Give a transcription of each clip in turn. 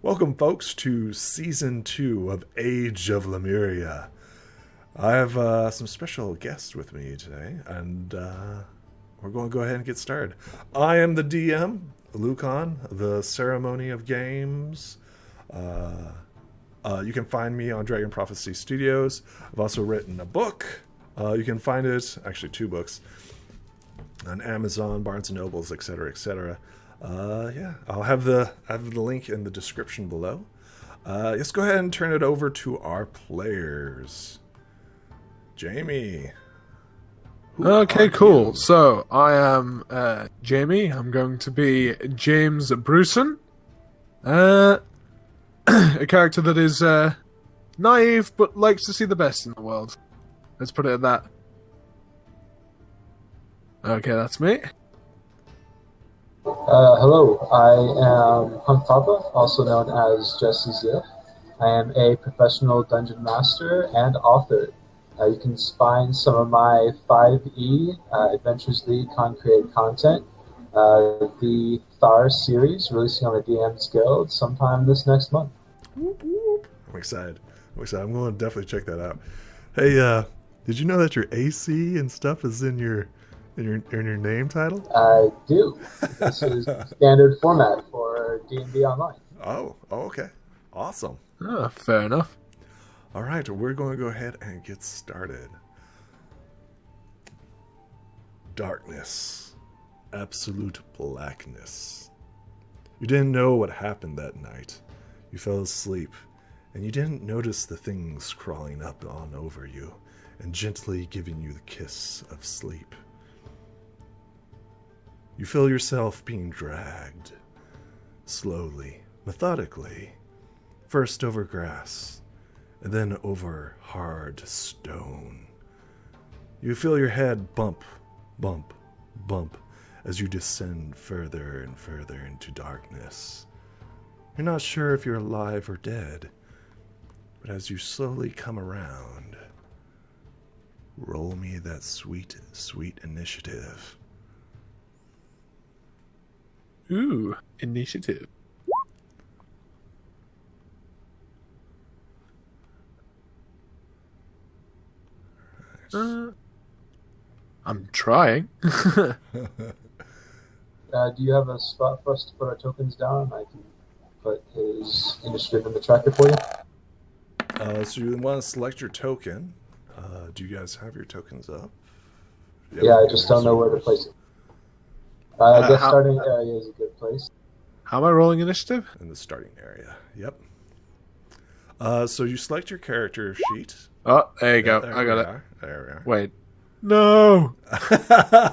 Welcome, folks, to Season 2 of Age of Lemuria. I have some special guests with me today, and we're going to go ahead and get started. I am the DM, Lucan, the Ceremony of Games. You can find me on Dragon Prophecy Studios. I've also written a book. You can find it, actually 2 books, on Amazon, Barnes & Nobles, etc., etc. I'll have the link in the description below. Let's go ahead and turn it over to our players. Jamie. Okay, cool. So, I am Jamie. I'm going to be James Bruson. A character that is naive, but likes to see the best in the world. Let's put it at that. Okay, that's me. Hello, I am Punk Papa, also known as Jesse Ziff. I am a professional dungeon master and author. You can find some of my 5e Adventures League Concreate content, the Thar series, releasing on the DM's Guild sometime this next month. I'm excited. I'm going to definitely check that out. Hey, did you know that your AC and stuff is in your name title? I do. This is standard format for D&D Online. Oh, okay. Awesome. Oh, fair enough. All right, we're going to go ahead and get started. Darkness. Absolute blackness. You didn't know what happened that night. You fell asleep, and you didn't notice the things crawling up on over you and gently giving you the kiss of sleep. You feel yourself being dragged, slowly, methodically, first over grass, and then over hard stone. You feel your head bump, bump, bump as you descend further and further into darkness. You're not sure if you're alive or dead, but as you slowly come around, roll me that sweet, sweet initiative. Ooh, initiative. I'm trying. Do you have a spot for us to put our tokens down? I can put his initiative in the tracker for you. So you want to select your token. Do you guys have your tokens up? Yeah, I just don't know where to place it. I guess starting area is a good place. How am I rolling initiative? In the starting area. Yep. So you select your character sheet. Oh, there you go. There I got it. There we are. Wait. No!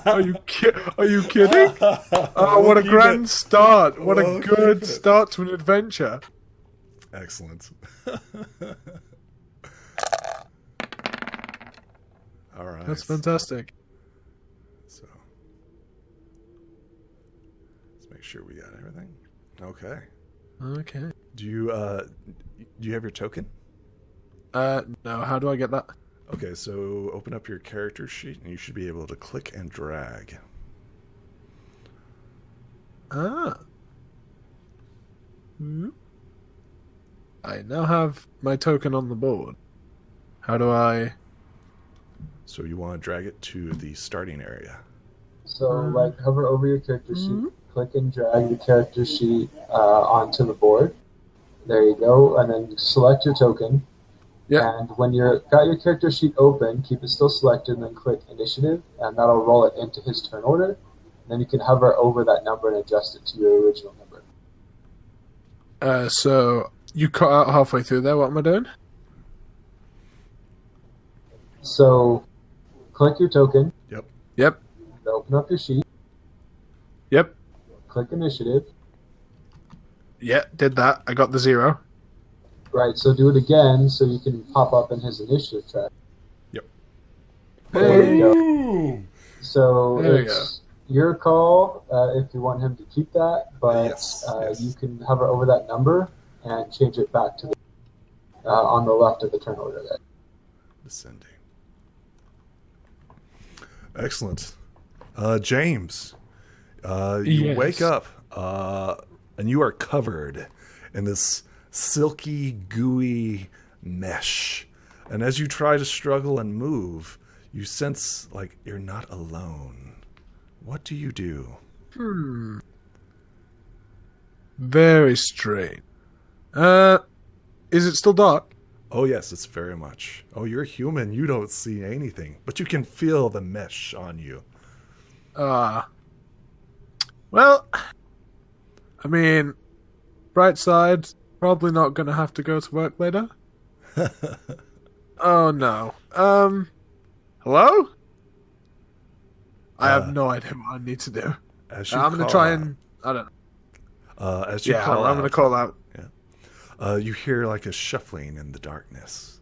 Are you kidding? Oh, what a grand start. What a good start to an adventure. Excellent. All right. That's fantastic. So let's make sure we got everything. Okay. Okay. Do you have your token? No, how do I get that? Okay, so open up your character sheet and you should be able to click and drag. Ah. I now have my token on the board. How do I... So you want to drag it to the starting area. So, hover over your character sheet, click and drag the character sheet onto the board. There you go, and then select your token. Yeah. And when you've got your character sheet open, keep it still selected, and then click Initiative, and that'll roll it into his turn order. And then you can hover over that number and adjust it to your original number. So you cut out halfway through there. What am I doing? So, click your token. Yep. Open up your sheet. Yep. Click Initiative. Yeah, did that. I got the 0. Right, so do it again so you can pop up in his initiative track. Yep. There you go. So There it's your call if you want him to keep that, but Yes. You can hover over that number and change it back to the on the left of the turn order there. Descending. Excellent. James, you Yes. wake up and you are covered in this silky, gooey mesh. And as you try to struggle and move, you sense like you're not alone. What do you do? Very strange. Is it still dark? Oh, yes, it's very much. Oh, you're human. You don't see anything, but you can feel the mesh on you. Well, I mean, bright side, probably not going to have to go to work later. Oh, no. Hello? I have no idea what I need to do. I'm going to try and... I don't know. As you call I'm going to call out. Yeah. You hear like a shuffling in the darkness.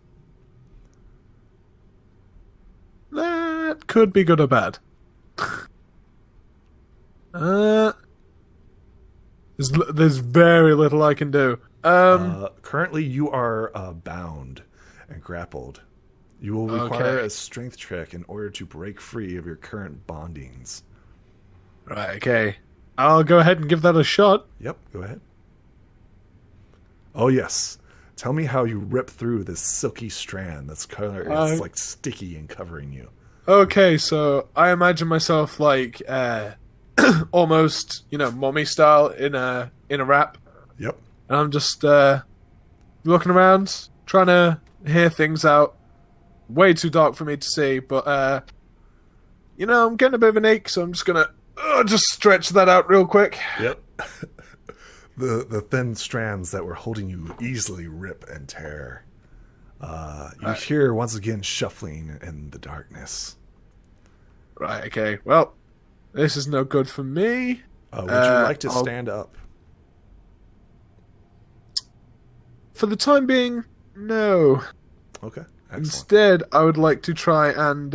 That could be good or bad. There's very little I can do. Currently, you are bound and grappled. You will require a strength check in order to break free of your current bondings. Right, okay. I'll go ahead and give that a shot. Yep, go ahead. Oh, yes. Tell me how you rip through this silky strand that's it's like sticky and covering you. Okay, so I imagine myself like almost, mommy style in a wrap. Yep. And I'm just looking around, trying to hear things out. Way too dark for me to see, but I'm getting a bit of an ache, so I'm just gonna just stretch that out real quick. Yep. The thin strands that were holding you easily rip and tear. You hear once again shuffling in the darkness. Right, okay. Well, this is no good for me. Would you like to stand up? For the time being, no. Okay, excellent. Instead, I would like to try and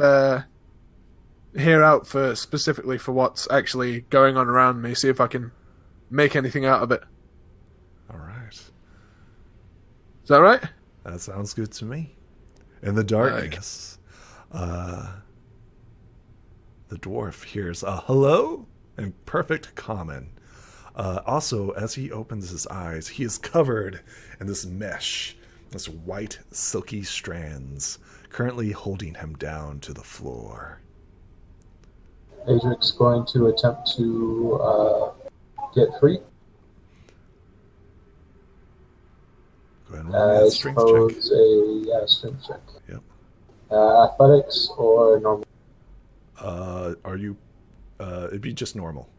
hear out specifically for what's actually going on around me, see if I can make anything out of it. All right. Is that right? That sounds good to me. In the darkness, the dwarf hears a hello in perfect common. Also, as he opens his eyes, he is covered in this mesh, this white, silky strands, currently holding him down to the floor. Adric's going to attempt to get free. Go ahead and roll me a strength check. Strength check. Yep. Athletics or normal? Are you... it'd be just normal.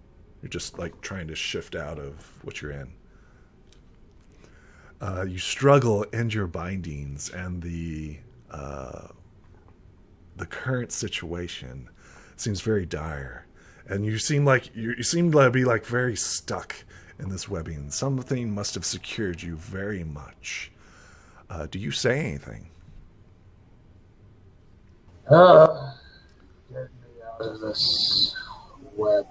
You're just like trying to shift out of what you're in. You struggle in your bindings, and the current situation seems very dire, and you seem to be like very stuck in this webbing. Something must have secured you very much. Do you say anything? Get me out of this web.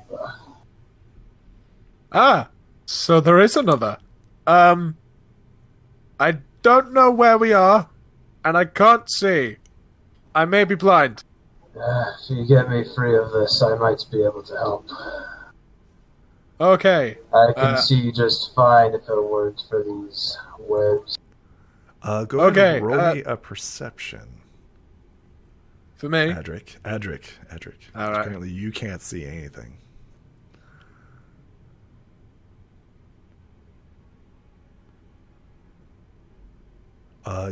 So there is another. I don't know where we are, and I can't see. I may be blind. If you get me free of this, I might be able to help. Okay. I can see just fine if it weren't for these webs. Go ahead and roll me a perception. For me? Adric. All right. Apparently you can't see anything.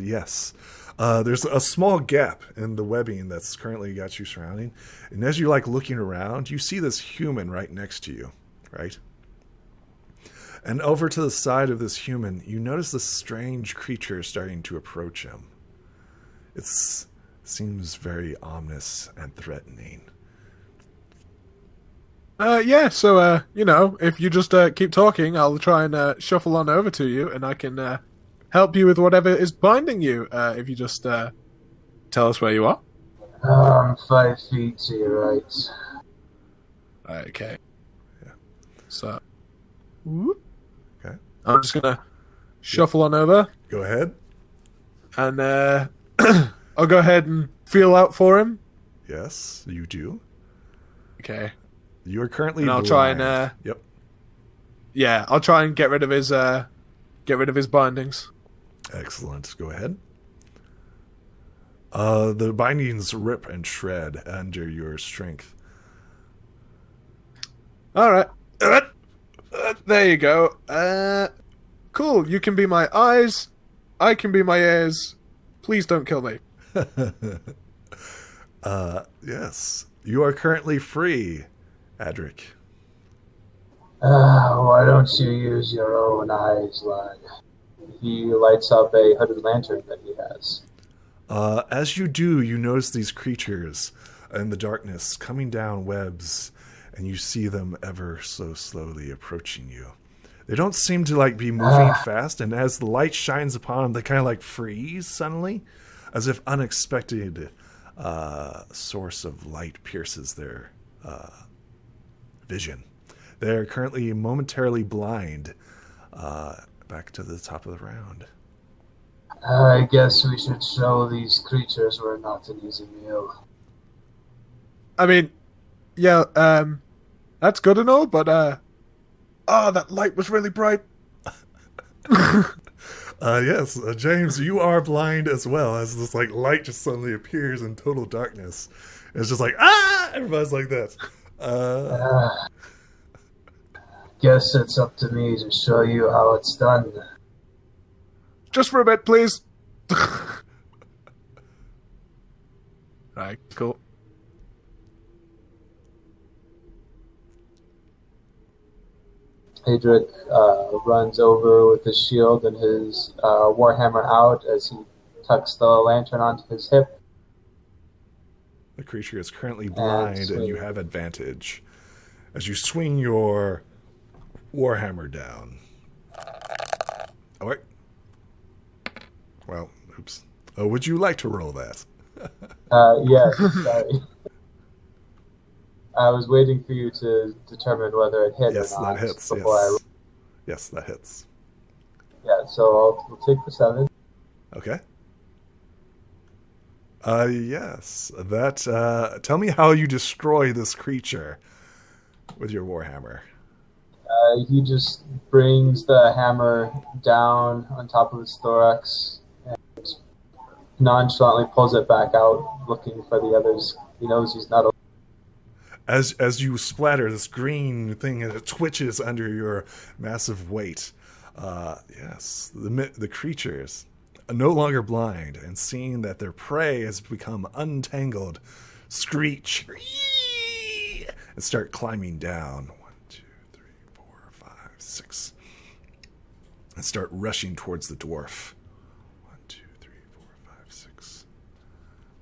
Yes. There's a small gap in the webbing that's currently got you surrounding. And as you're like looking around, you see this human right next to you, right? And over to the side of this human, you notice this strange creature starting to approach him. It seems very ominous and threatening. So, if you just keep talking, I'll try and shuffle on over to you, and I can help you with whatever is binding you, if you just tell us where you are. I'm 5 feet to your right. Okay. Yeah. So, whoop. Okay. I'm just going to shuffle on over. Go ahead. And I'll go ahead and feel out for him. Yes, you do. Okay. You are currently and I'll blind. try and Yep. Yeah, I'll try and get rid of his get rid of his bindings. Excellent. Go ahead. The bindings rip and shred under your strength. All right. There you go. Cool. You can be my eyes. I can be my ears. Please don't kill me. Yes. You are currently free, Adric. Why don't you use your own eyes, lad? He lights up a hooded lantern that he has. As you do, you notice these creatures in the darkness coming down webs, and you see them ever so slowly approaching you. They don't seem to be moving fast, and as the light shines upon them, they kind of freeze suddenly, as if unexpected source of light pierces their vision. They're currently momentarily blind. Back to the top of the round. I guess we should show these creatures we're not an easy meal. I mean, yeah, that's good and all, but that light was really bright. Yes, James, you are blind as well, as this light just suddenly appears in total darkness. It's just everybody's like that. Guess it's up to me to show you how it's done. Just for a bit, please. Right, cool. Adric runs over with his shield and his warhammer out as he tucks the lantern onto his hip. The creature is currently blind, and you have advantage as you swing your warhammer down. Oh, wait. Well, oops. Oh, would you like to roll that? Yes, sorry. I was waiting for you to determine whether it hit Yes, or not. that hits. Before Yes, that hits. Yeah, so we'll take the 7. Okay. Yes. That, tell me how you destroy this creature with your warhammer. He just brings the hammer down on top of his thorax and nonchalantly pulls it back out, looking for the others. He knows he's not alone. As you splatter, this green thing, and it twitches under your massive weight. Yes, the creatures are no longer blind, and seeing that their prey has become untangled, screech and start climbing down. 1, 2, 3, 4, 5, 6, and start rushing towards the dwarf. 1, 2, 3, 4, 5, 6.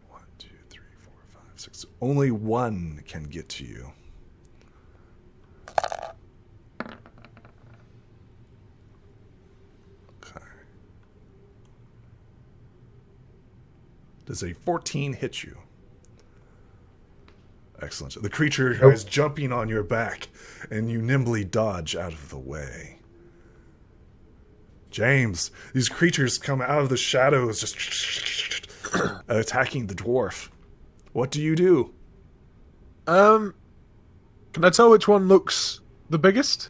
1, 2, 3, 4, 5, 6. Only one can get to you. Okay. Does a 14 hit you? Excellent. The creature is jumping on your back, and you nimbly dodge out of the way. James, these creatures come out of the shadows, just attacking the dwarf. What do you do? Can I tell which one looks the biggest?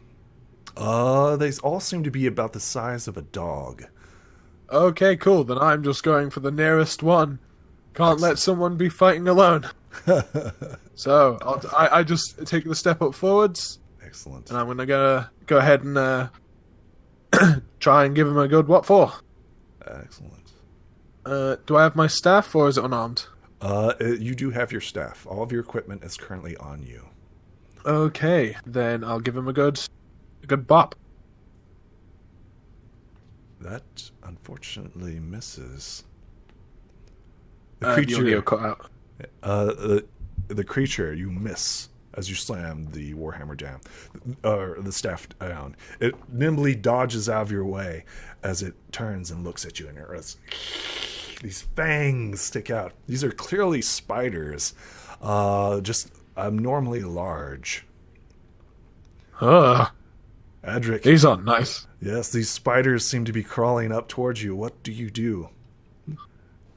They all seem to be about the size of a dog. Okay, cool. Then I'm just going for the nearest one. Can't let someone be fighting alone. So I just take the step up forwards. Excellent. And I'm gonna go ahead and try and give him a good what for. Excellent. Do I have my staff or is it unarmed? You do have your staff. All of your equipment is currently on you. Okay, then I'll give him a good bop. That unfortunately misses. The audio cut out. The creature, you miss as you slam the warhammer down, or the staff down. It nimbly dodges out of your way as it turns and looks at you, and these fangs stick out. These are clearly spiders, just abnormally large. Adric, these aren't nice. Yes, these spiders seem to be crawling up towards you. What do you do?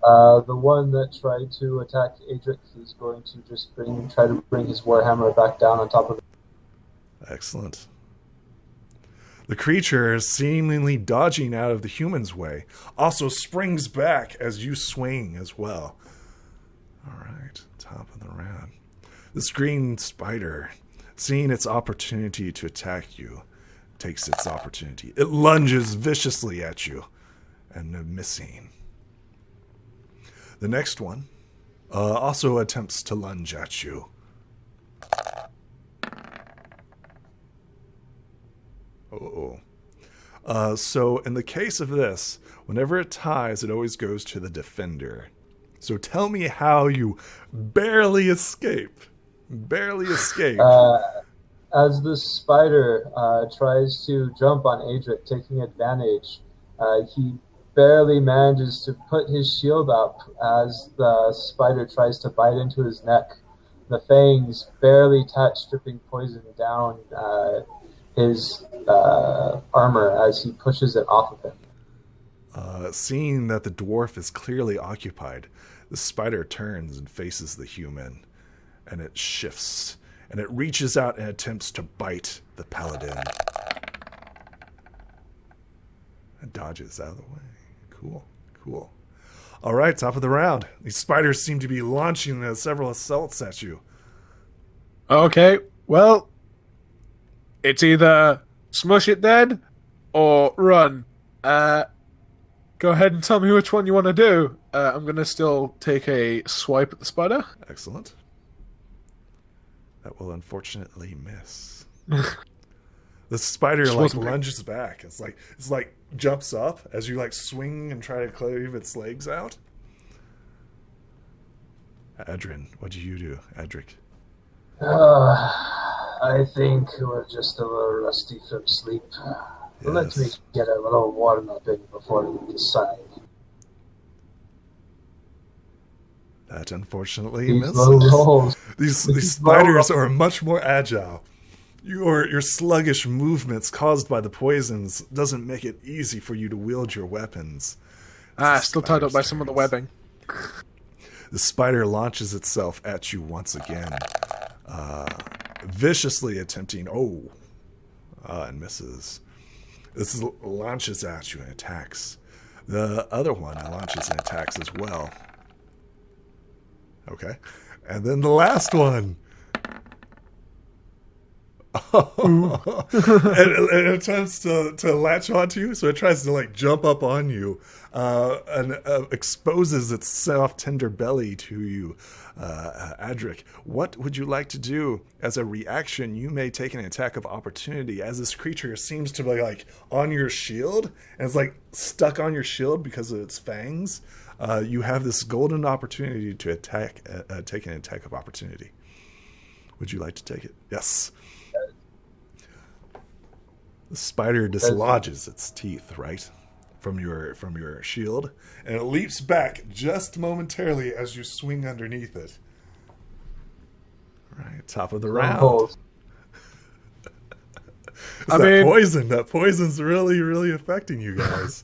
The one that tried to attack Adric is going to just try to bring his warhammer back down on top of it. Excellent. The creature, seemingly dodging out of the human's way, also springs back as you swing as well. All right, top of the round. This green spider, seeing its opportunity to attack you, takes its opportunity. It lunges viciously at you, and missing. The next one also attempts to lunge at you. So in the case of this, whenever it ties, it always goes to the defender. So tell me how you barely escape. Barely escape. As the spider tries to jump on Adric, taking advantage, he barely manages to put his shield up as the spider tries to bite into his neck. The fangs barely touch, dripping poison down his armor as he pushes it off of him. Seeing that the dwarf is clearly occupied, the spider turns and faces the human, and it shifts, and it reaches out and attempts to bite the paladin. And dodges out of the way. Cool. All right, top of the round. These spiders seem to be launching several assaults at you. Okay, well, it's either smush it dead or run. Go ahead and tell me which one you want to do. I'm going to still take a swipe at the spider. Excellent. That will unfortunately miss. The spider lunges back. It's like jumps up as you swing and try to cleave its legs out. Adrian, what do you do? Adric. I think we're just a little rusty from sleep. Yes. Let me get a little warm up in before we decide. That unfortunately These misses. low rolls. These spiders are much more agile. Your sluggish movements caused by the poisons doesn't make it easy for you to wield your weapons. Still tied up by some of the webbing. The spider launches itself at you once again, viciously attempting, and misses. This launches at you and attacks. The other one launches and attacks as well. Okay. And then the last one. It attempts to latch onto you, so it tries to jump up on you and exposes its soft, tender belly to you. Adric, what would you like to do? As a reaction, you may take an attack of opportunity as this creature seems to be on your shield and it's stuck on your shield because of its fangs. You have this golden opportunity to take an attack of opportunity. Would you like to take it? Yes. The spider dislodges its teeth, right, from your shield, and it leaps back just momentarily as you swing underneath it. Right, top of the round. That poison's really, really affecting you guys.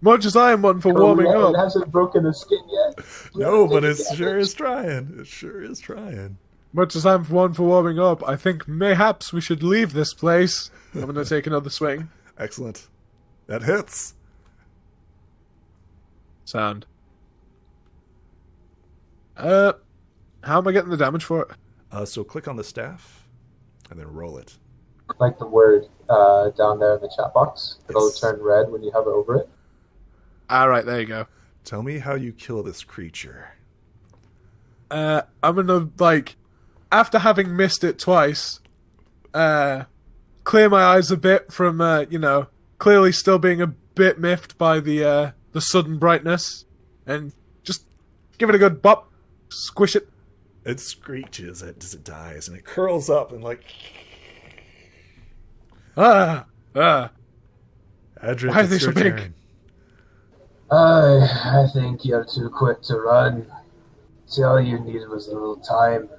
Much as I am one for warming up. It hasn't broken the skin yet. No, but it sure is trying. It sure is trying. Much as I'm one for warming up, I think mayhaps we should leave this place. I'm going to take another swing. Excellent. That hits. Sound. How am I getting the damage for it? So click on the staff and then roll it. Like the word down there in the chat box. It'll turn red when you hover over it. All right, there you go. Tell me how you kill this creature. I'm going to, after having missed it twice, clear my eyes a bit from, clearly still being a bit miffed by the sudden brightness, and just give it a good bop, squish it. It screeches as it dies, and it curls up and Adrian, why are they so big? Turn. I think you're too quick to run. See, all you needed was a little time.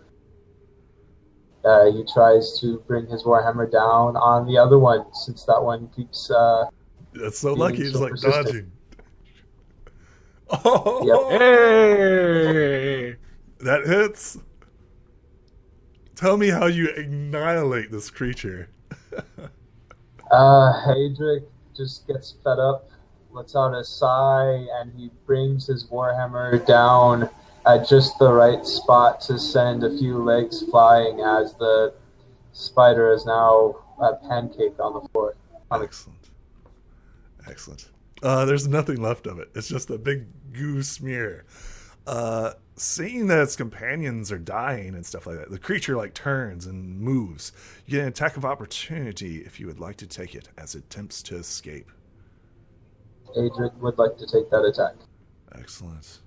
He tries to bring his warhammer down on the other one, since that one keeps. That's so lucky. He's persistent. Dodging. Oh, yep. Hey! That hits. Tell me how you annihilate this creature. Adric just gets fed up, lets out a sigh, and he brings his warhammer down at just the right spot to send a few legs flying as the spider is now pancaked on the floor. Excellent. Excellent. There's nothing left of it. It's just a big goo smear. Seeing that its companions are dying and stuff like that, the creature like turns and moves. You get an attack of opportunity if you would like to take it as it attempts to escape. Adric would like to take that attack. Excellent.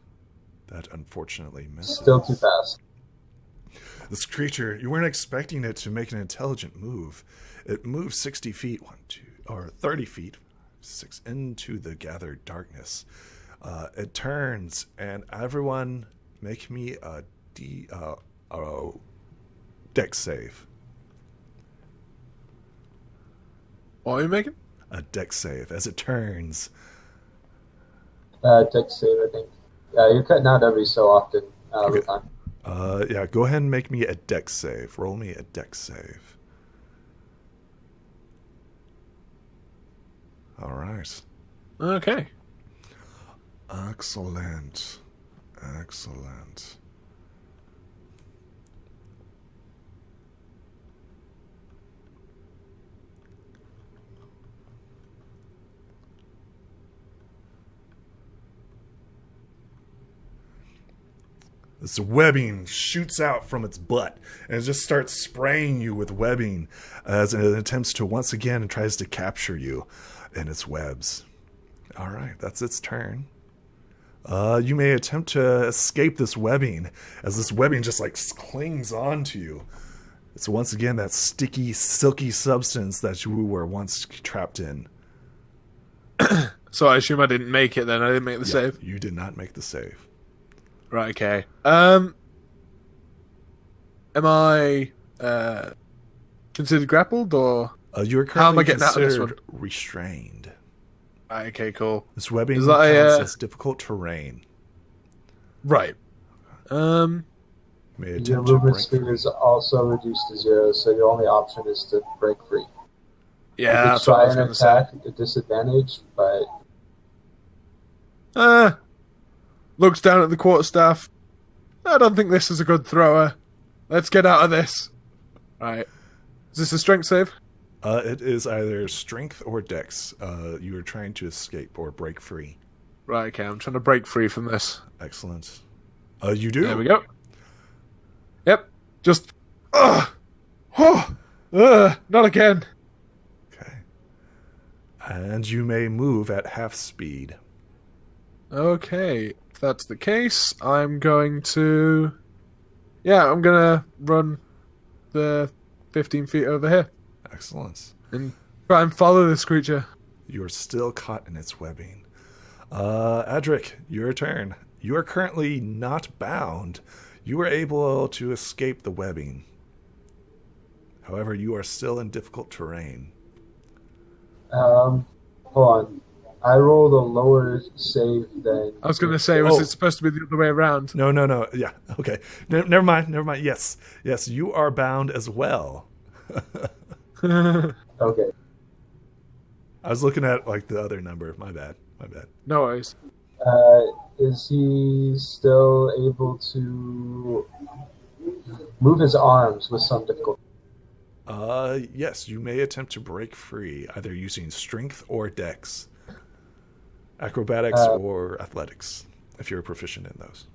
That unfortunately misses. Still too fast. This creature, you weren't expecting it to make an intelligent move. It moves 60 feet, 30 feet, 6 into the gathered darkness. It turns, and everyone make me a dex save. What are you making? A dex save as it turns. Dex save, I think. You're cutting out every so often all the time. Yeah, go ahead and make me a dex save. Roll me a dex save. All right. Okay. Excellent. Excellent. This webbing shoots out from its butt and it just starts spraying you with webbing as it attempts to once again and tries to capture you in its webs. All right, that's its turn. You may attempt to escape this webbing as this webbing just like clings onto you. It's once again that sticky, silky substance that you were once trapped in. So I assume I didn't make it then. I didn't make the save. You did not make the save. Right, okay. Am I considered grappled or You're how am currently I getting out of this considered one? restrained. Right, okay, cool. This webbing Is that counts as difficult terrain. Right. May Your attempt to movement break speed free. is also reduced to 0, so your only option is to break free. Yeah, You that's could what I try was an going to say. attack at disadvantage, but Looks down at the quarterstaff. I don't think this is a good thrower. Let's get out of this. Right. Is this a strength save? It is either strength or dex. You are trying to escape or break free. Right, okay, I'm trying to break free from this. Excellent. You do. There we go. Yep. Just... not again. Okay. And you may move at half speed. Okay, if that's the case, I'm going to... Yeah, I'm going to run the 15 feet over here. Excellent. And try and follow this creature. You are still caught in its webbing. Adric, your turn. You are currently not bound. You are able to escape the webbing. However, you are still in difficult terrain. hold on. I rolled a lower save than... I was going to say, was it supposed to be the other way around? No. Yeah, okay. Never mind. Yes, you are bound as well. Okay. I was looking at like the other number. My bad. No worries. Is he still able to move his arms with some difficulty? Yes, you may attempt to break free, either using strength or dex. Acrobatics or athletics, if you're proficient in those.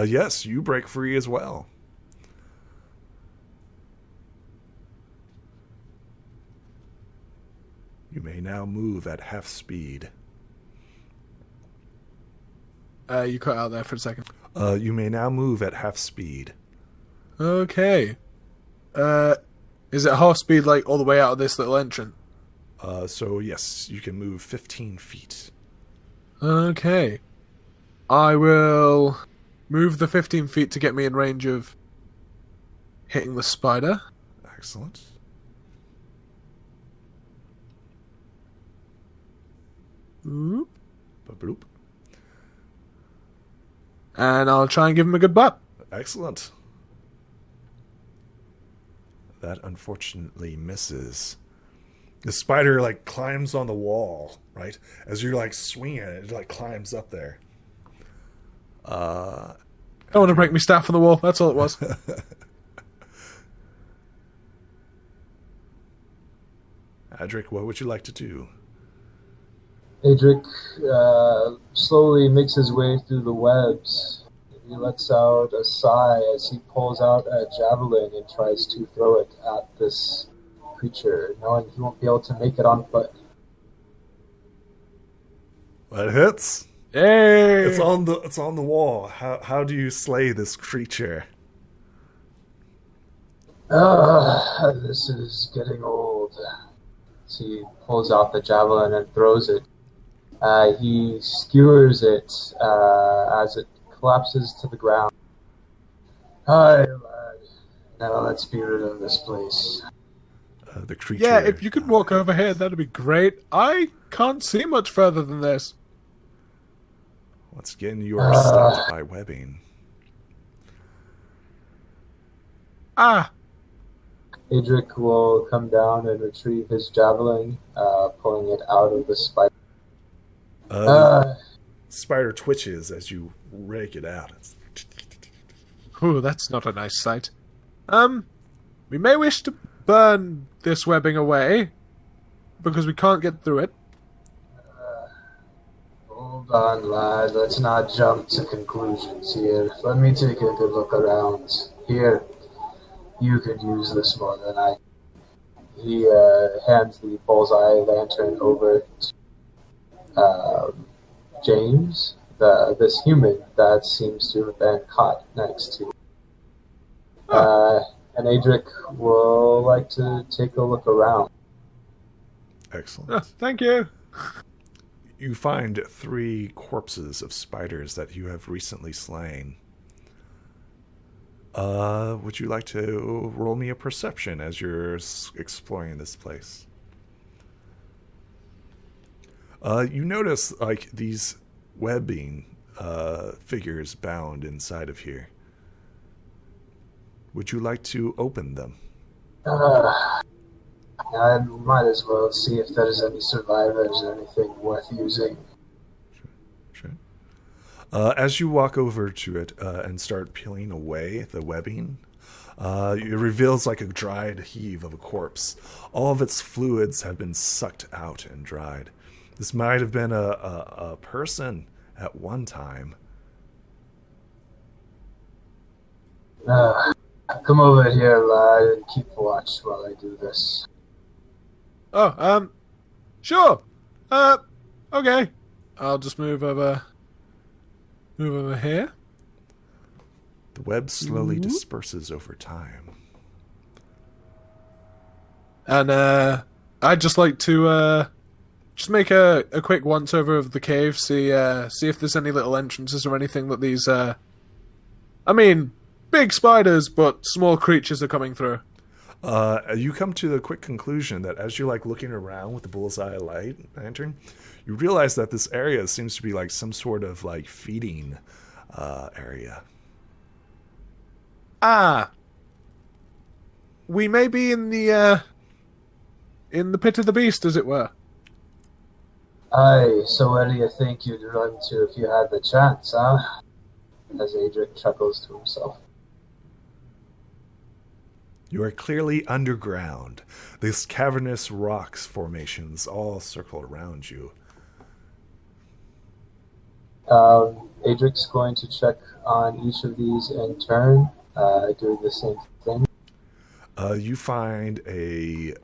Yes, you break free as well. You may now move at half speed. You cut out there for a second. You may now move at half speed. Okay. Is it half speed, like, all the way out of this little entrance? So yes, you can move 15 feet. Okay. I will move the 15 feet to get me in range of hitting the spider. Excellent. Oop. Ba-bloop. And I'll try and give him a good butt. Excellent. That unfortunately misses. The spider like climbs on the wall, right? As you're like swinging it, it like climbs up there. I want to break my staff on the wall. That's all it was. Adric, what would you like to do? Adric slowly makes his way through the webs. He lets out a sigh as he pulls out a javelin and tries to throw it at this creature, knowing he won't be able to make it on foot. That hits. Yay! It's on the wall. How do you slay this creature? This is getting old. So he pulls out the javelin and throws it. He skewers it as it collapses to the ground. Hi, lad. Now let's be rid of this place. The creature. Yeah, if you could walk over here, that'd be great. I can't see much further than this. Once again, you are stopped by webbing. Adric will come down and retrieve his javelin, pulling it out of the spider. The spider twitches as you rake it out. Ooh, that's not a nice sight. We may wish to burn this webbing away, because we can't get through it. Hold on, lad. Let's not jump to conclusions here. Let me take a good look around. Here, you could use this more than I. He hands the bullseye lantern over to James, this human that seems to have been caught next to. And Adric will like to take a look around. Excellent. Thank you. You find 3 corpses of spiders that you have recently slain. Would you like to roll me a perception as you're exploring this place? You notice like these webbing figures bound inside of here. Would you like to open them? I might as well see if there's any survivors or anything worth using. Sure. As you walk over to it and start peeling away the webbing, it reveals like a dried heave of a corpse. All of its fluids have been sucked out and dried. This might have been a person at one time. Come over here, lad, and keep watch while I do this. Oh, sure. Okay. I'll just move over here. The web slowly disperses over time. And, I'd just like to, just make a quick once-over of the cave, see if there's any little entrances or anything that these, big spiders, but small creatures are coming through. You come to the quick conclusion that as you're like looking around with the bullseye lantern, you realize that this area seems to be like some sort of like feeding area. We may be in the pit of the beast, as it were. Aye, so where do you think you'd run to if you had the chance, huh? As Adric chuckles to himself. You are clearly underground. These cavernous rocks formations all circle around you. Adric's going to check on each of these in turn, doing the same thing. You find a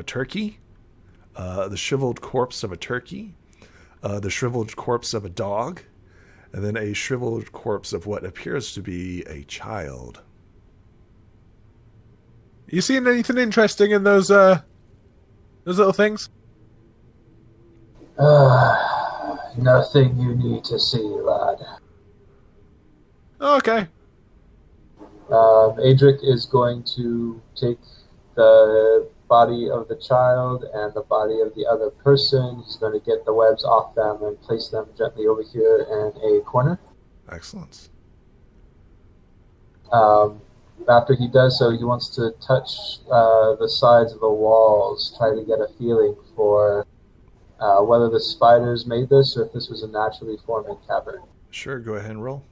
turkey, the shriveled corpse of a turkey, the shriveled corpse of a dog, and then a shriveled corpse of what appears to be a child. You seeing anything interesting in those little things? Nothing you need to see, lad. Okay. Adric is going to take the body of the child and the body of the other person. He's going to get the webs off them and place them gently over here in a corner. Excellent. After he does so, he wants to touch the sides of the walls, try to get a feeling for whether the spiders made this or if this was a naturally forming cavern. Sure, go ahead and roll.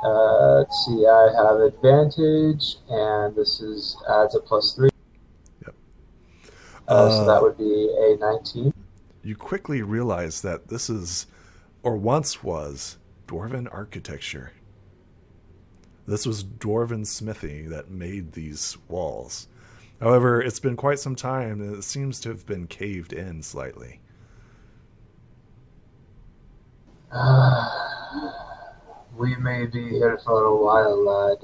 Let's see, I have advantage, and this adds a +3. Yep. So that would be a 19. You quickly realize that this is, or once was, Dwarven architecture. This was Dwarven smithing that made these walls. However, it's been quite some time, and it seems to have been caved in slightly. We may be here for a while, lad.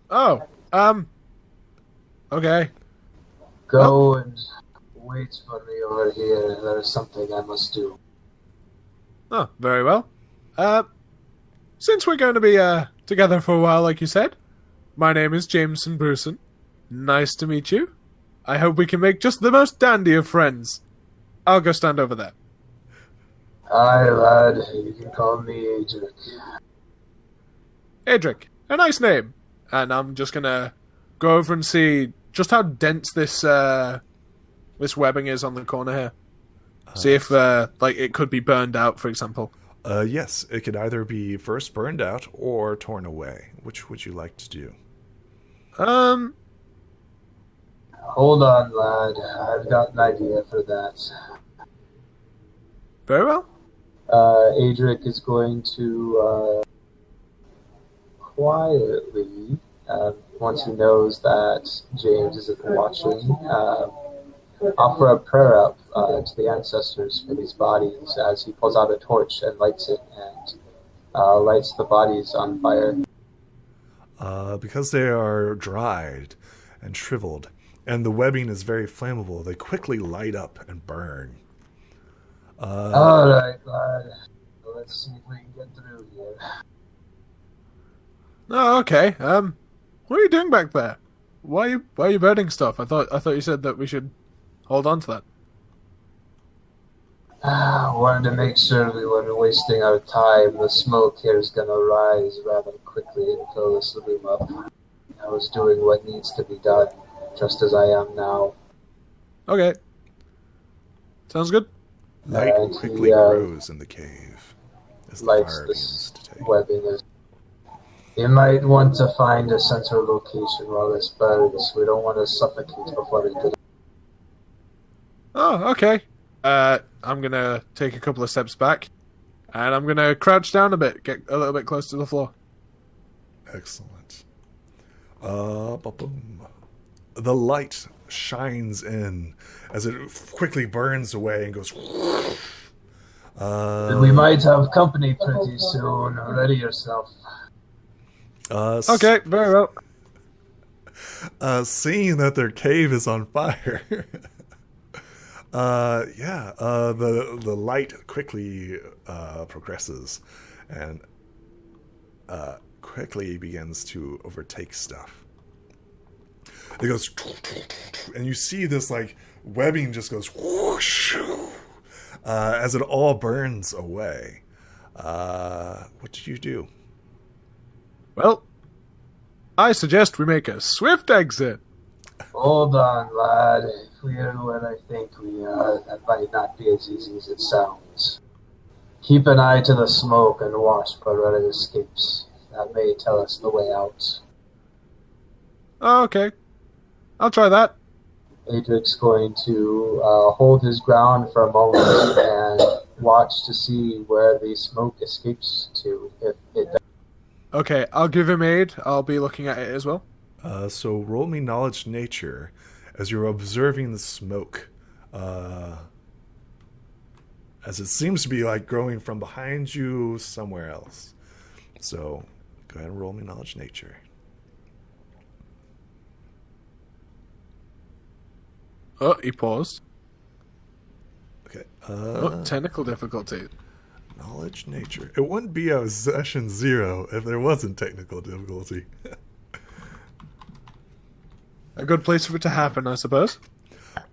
Oh, okay. Go and wait for me over here. There is something I must do. Oh, very well. Since we're going to be together for a while, like you said, my name is Jameson Bruson. Nice to meet you. I hope we can make just the most dandy of friends. I'll go stand over there. Aye, lad. You can call me Adric. Adric, a nice name. And I'm just gonna go over and see just how dense this this webbing is on the corner here. See if like it could be burned out, for example. Yes, it could either be first burned out or torn away. Which would you like to do? Hold on, lad. I've got an idea for that. Very well. Adric is going to quietly, once he knows that James isn't watching, offer a prayer up to the ancestors for these bodies as he pulls out a torch and lights it and lights the bodies on fire. Because they are dried and shriveled, and the webbing is very flammable, they quickly light up and burn. All right, lad. Let's see if we can get through here. Oh, okay. What are you doing back there? Why are you burning stuff? I thought you said that we should hold on to that. Wanted to make sure we weren't wasting our time. The smoke here is going to rise rather quickly and fill this room up. I was doing what needs to be done, just as I am now. Okay. Sounds good. Light quickly grows in the cave as the lights fire this begins to take. webbing. You might want to find a central location while this burns. We don't want to suffocate before we get it. Oh, okay. I'm gonna take a couple of steps back, and I'm gonna crouch down a bit, get a little bit close to the floor. Excellent. The light shines in as it quickly burns away and goes. We might have company pretty soon. Ready yourself. Okay, very well. Seeing that their cave is on fire, the light quickly progresses and quickly begins to overtake stuff. It goes, and you see this like webbing just goes whoosh, as it all burns away. What do you do? Well, I suggest we make a swift exit. Hold on, lad. If we are where I think we are, that might not be as easy as it sounds. Keep an eye to the smoke and watch for other escapes. That may tell us the way out. Oh, okay. I'll try that. Adric's going to hold his ground for a moment and watch to see where the smoke escapes to, if it does. Okay, I'll give him aid. I'll be looking at it as well. So roll me knowledge nature as you're observing the smoke. As it seems to be like growing from behind you somewhere else. So go ahead and roll me knowledge nature. Oh, he paused. Okay. Technical difficulty. Knowledge nature. It wouldn't be a session 0 if there wasn't technical difficulty. A good place for it to happen, I suppose.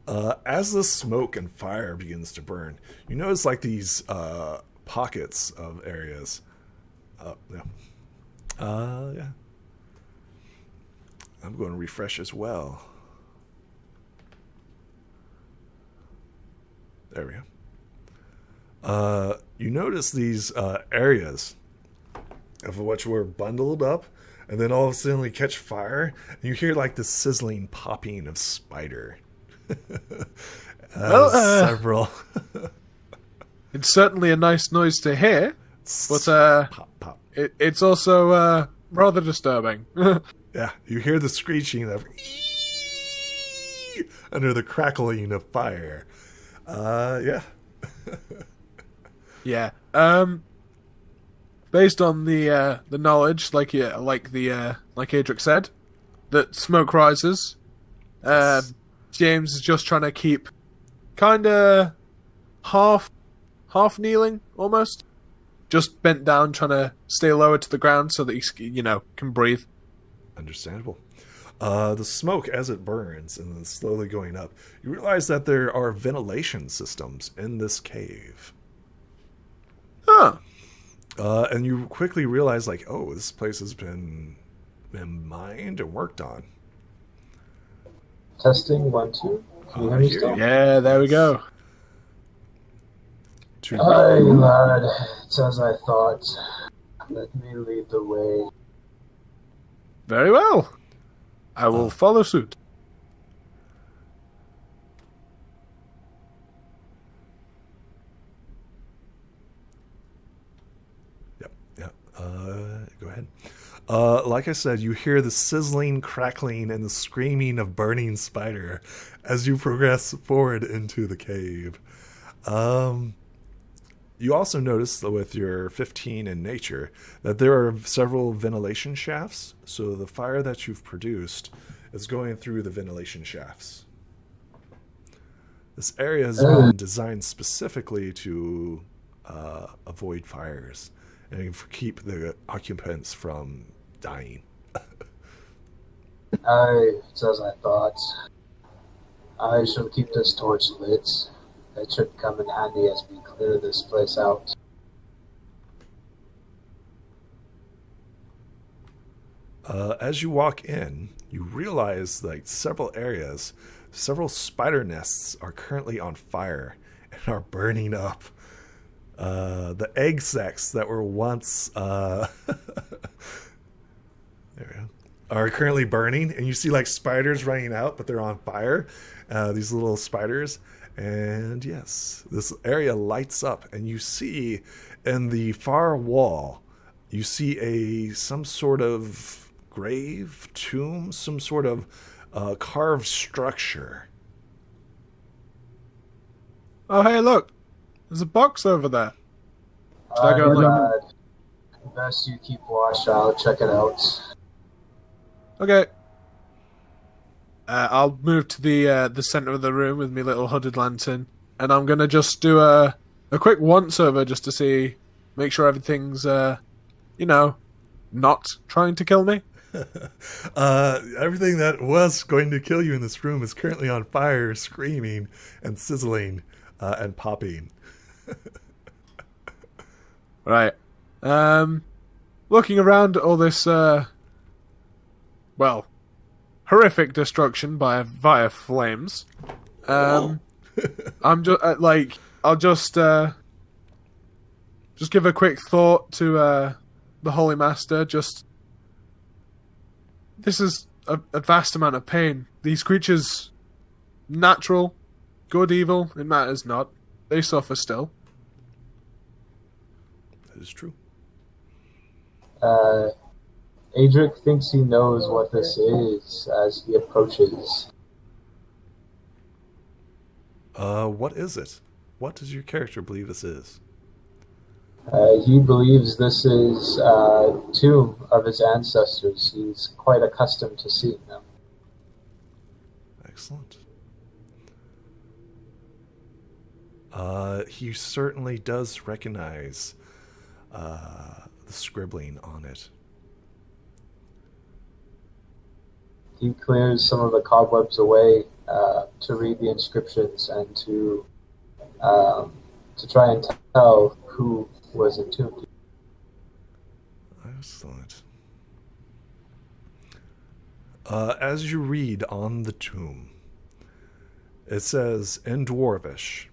As the smoke and fire begins to burn, you notice like these pockets of areas. No. Yeah. I'm going to refresh as well. There we go. You notice these areas of which were bundled up, and then all of a sudden they catch fire, and you hear like the sizzling popping of spider. Several. It's certainly a nice noise to hear, but Pop, pop. it's also rather disturbing. Yeah, you hear the screeching of under the crackling of fire. Yeah. Yeah. Based on the knowledge, like Adric said, that smoke rises. James is just trying to keep kind of half kneeling, almost, just bent down, trying to stay lower to the ground so that he, can breathe. Understandable. The smoke, as it burns and then slowly going up, you realize that there are ventilation systems in this cave. Huh. And you quickly realize, like, oh, this place has been mined and worked on. Testing 1, 2. Can you hear me still? Yeah, there we go. Aye, lad. It's as I thought. Let me lead the way. Very well. I will follow suit. Yep. Go ahead. Like I said, you hear the sizzling, crackling, and the screaming of burning spider as you progress forward into the cave. You also notice that with your 15 in nature that there are several ventilation shafts, so the fire that you've produced is going through the ventilation shafts. This area has been designed specifically to avoid fires and keep the occupants from dying. Aye, it's as I thought. I shall keep this torch lit. It should come in handy as we clear this place out. As you walk in, you realize like several spider nests are currently on fire and are burning up. The egg sacs that were once there we go, are currently burning, and you see like spiders running out, but they're on fire. These little spiders. And yes, this area lights up, and you see in the far wall, you see some sort of grave, tomb, some sort of carved structure. Oh, hey, look. There's a box over there. Should I go and lad. Best you keep watch. I'll check it out. Okay. I'll move to the center of the room with my little hooded lantern, and I'm gonna just do a quick once over just to make sure everything's not trying to kill me. Everything that was going to kill you in this room is currently on fire, screaming and sizzling and popping. Right. Looking around at all this, horrific destruction via flames. I'm just I'll just give a quick thought to the Holy Master. This is a vast amount of pain. These creatures, natural, good, evil, it matters not. They suffer still. That is true. Adric thinks he knows what this is as he approaches. What is it? What does your character believe this is? He believes this is a tomb of his ancestors. He's quite accustomed to seeing them. Excellent. He certainly does recognize the scribbling on it. He clears some of the cobwebs away to read the inscriptions and to try and tell who was entombed. Excellent. As you read on the tomb, it says in Dwarvish,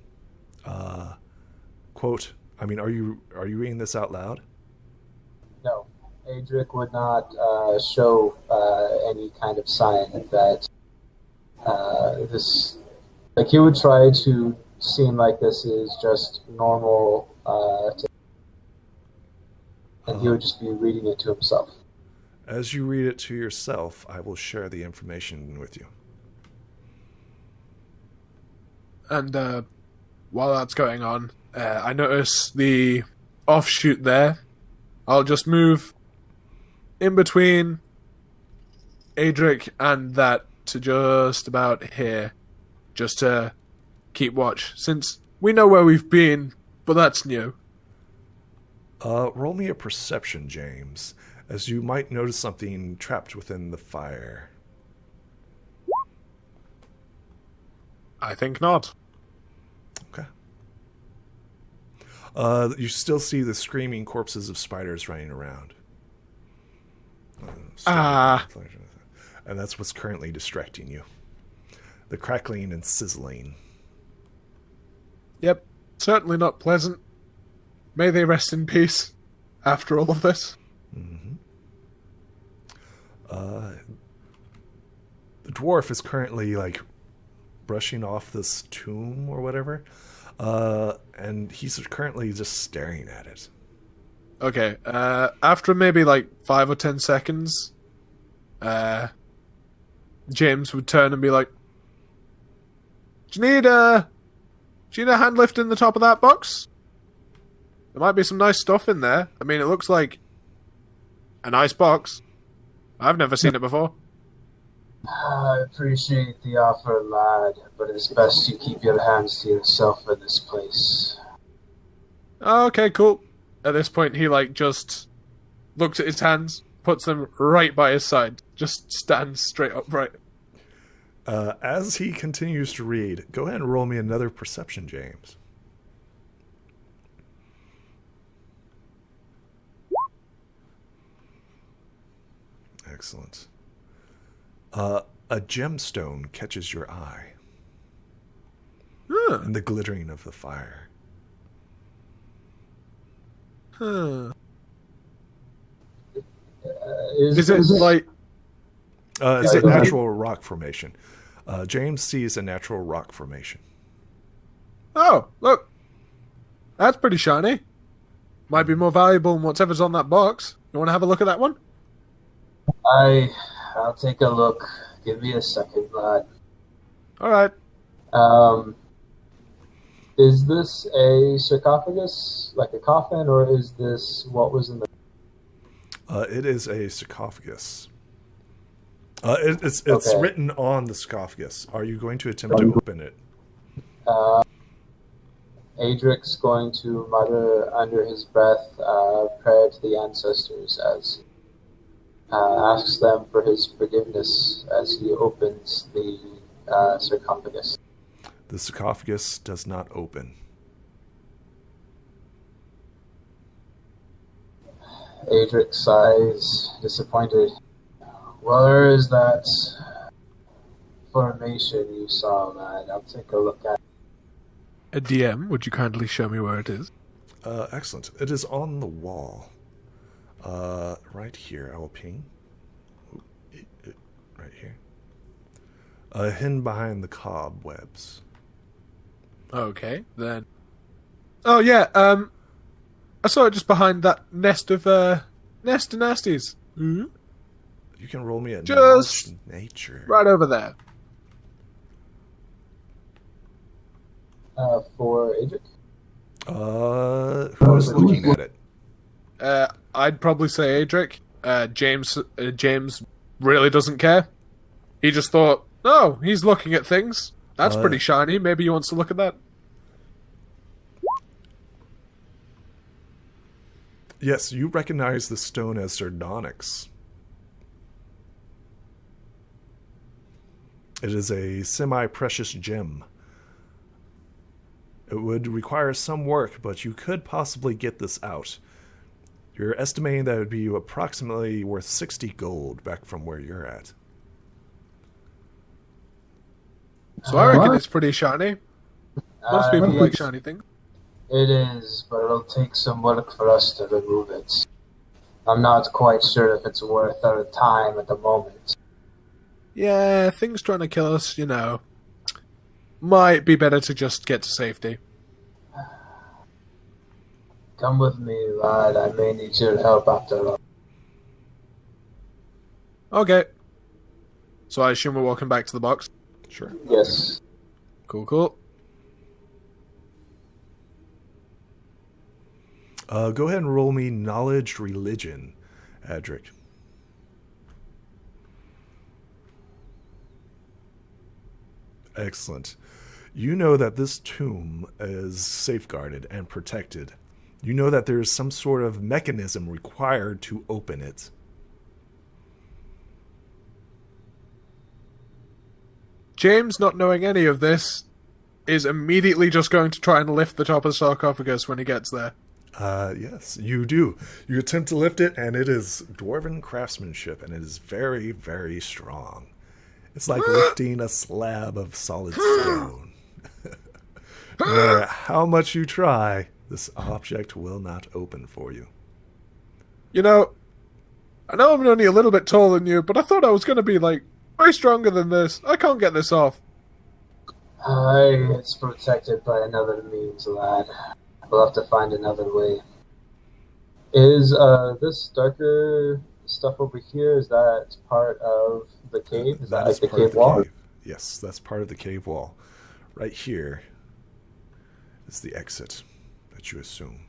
quote, are you reading this out loud? No, Adric would not show any kind of sign that this. Like, he would try to seem like this is just normal, and he would just be reading it to himself. As you read it to yourself, I will share the information with you. And while that's going on, I notice the offshoot there. I'll just move in between Adric and that to just about here, just to keep watch, since we know where we've been, but that's new. Roll me a perception, James, as you might notice something trapped within the fire. I think not. Okay. You still see the screaming corpses of spiders running around. And that's what's currently distracting you. The crackling and sizzling. Yep, certainly not pleasant. May they rest in peace after all of this. Mm-hmm. The dwarf is currently, brushing off this tomb or whatever, and he's currently just staring at it. Okay, after maybe 5 or 10 seconds, James would turn and be like, do you need a hand lift in the top of that box? There might be some nice stuff in there. I mean, it looks like a nice box. I've never seen it before. I appreciate the offer, lad, but it's best you keep your hands to yourself in this place. Okay, cool. At this point, he just looks at his hands, puts them right by his side, just stands straight upright. As he continues to read, go ahead and roll me another perception, James. Excellent. A gemstone catches your eye. Huh. In the glittering of the fire. Huh. Is it It's a natural rock formation. James sees a natural rock formation. Oh, look. That's pretty shiny. Might be more valuable than whatever's on that box. You want to have a look at that one? I'll take a look. Give me a second, lad. Alright. Is this a sarcophagus, like a coffin, or is this what was in the... It is a sarcophagus. It's written on the sarcophagus. Are you going to attempt to open it? Adric's going to mutter under his breath prayer to the ancestors as asks them for his forgiveness as he opens the sarcophagus. The sarcophagus does not open. Adric sighs, disappointed. Where is that formation you saw, lad? I'll take a look at it. A DM, would you kindly show me where it is? Excellent. It is on the wall. Right here. I will ping. Right here. Hidden behind the cobwebs. Okay, then. Oh, yeah, I saw it just behind that nest of nasties. Mm-hmm. You can roll me a just nature. Right over there. For Adric? Who is looking at it? I'd probably say Adric. James really doesn't care. He just thought, oh, he's looking at things. That's pretty shiny. Maybe he wants to look at that. Yes, you recognize the stone as sardonyx. It is a semi-precious gem. It would require some work, but you could possibly get this out. You're estimating that it would be approximately worth 60 gold back from where you're at. So I reckon it's pretty shiny. Most people like shiny things. It is, but it'll take some work for us to remove it. I'm not quite sure if it's worth our time at the moment. Yeah, things trying to kill us, might be better to just get to safety. Come with me, lad. I may need your help after all. Okay. So I assume we're walking back to the box? Sure. Yes. Cool. Go ahead and roll me knowledge religion, Adric. Excellent. You know that this tomb is safeguarded and protected. You know that there is some sort of mechanism required to open it. James, not knowing any of this, is immediately just going to try and lift the top of the sarcophagus when he gets there. Yes, you do. You attempt to lift it, and it is dwarven craftsmanship, and it is very, very strong. It's like lifting a slab of solid stone. No matter how much you try, this object will not open for you. I know I'm only a little bit taller than you, but I thought I was going to be, way stronger than this. I can't get this off. It's protected by another means, lad. We'll have to find another way. Is this darker stuff over here, is that part of the cave? Is that like the cave wall? Yes, that's part of the cave wall. Right here is the exit that you assume.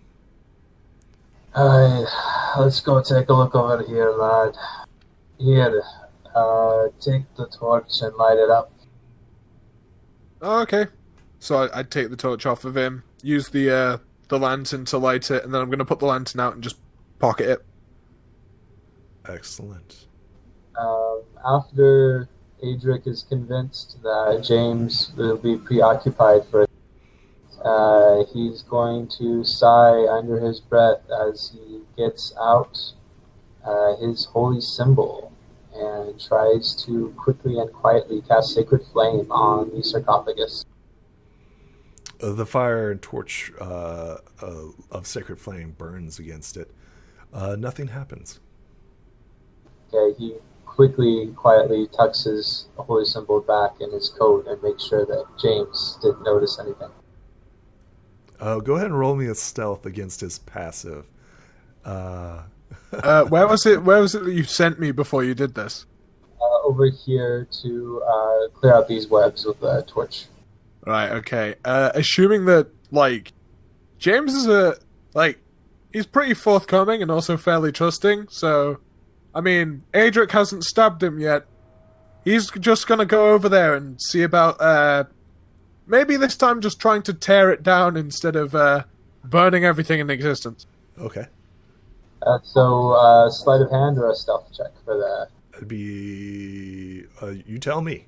Let's go take a look over here, lad. Here, take the torch and light it up. Oh, okay. So I'd take the torch off of him, use the lantern to light it, and then I'm going to put the lantern out and just pocket it. Excellent. After Adric is convinced that James will be preoccupied for it, he's going to sigh under his breath as he gets out his holy symbol and tries to quickly and quietly cast Sacred Flame on the sarcophagus. The fire and torch of Sacred Flame burns against it. Nothing happens. Okay, he quickly, quietly tucks his holy symbol back in his coat and makes sure that James didn't notice anything. Go ahead and roll me a stealth against his passive. Where was it that you sent me before you did this? Over here to clear out these webs with the torch. Right, okay. Assuming that, James is he's pretty forthcoming and also fairly trusting, so, Adric hasn't stabbed him yet. He's just gonna go over there and see about, maybe this time just trying to tear it down instead of, burning everything in existence. Okay. So, sleight of hand or a stealth check for that? It'd be... you tell me.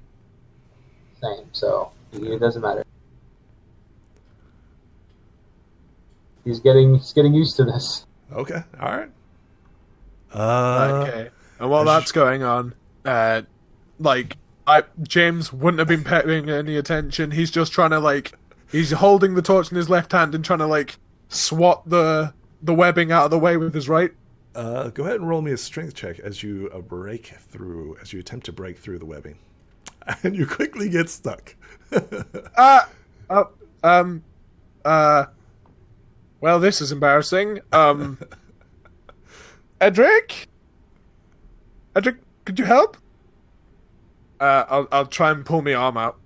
Same, so it doesn't matter. He's getting used to this. Okay, alright. Okay. And while that's going on, James wouldn't have been paying any attention. He's just trying to, he's holding the torch in his left hand and trying to, swat the webbing out of the way with his right. Go ahead and roll me a strength check as you attempt to break through the webbing. And you quickly get stuck. Well, this is embarrassing. Edric, could you help? I'll try and pull my arm out.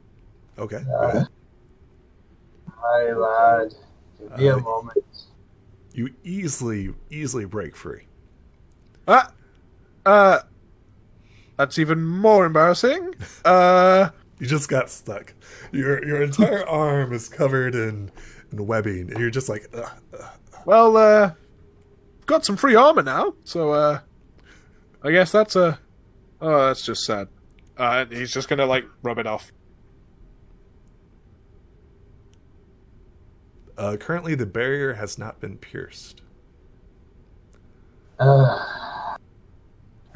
Okay, go ahead. Hi, lad. Give me a moment. You easily break free. That's even more embarrassing. You just got stuck. Your entire arm is covered in webbing, and you're just like, Well, got some free armor now, so I guess that's that's just sad. He's just gonna rub it off. Currently, the barrier has not been pierced.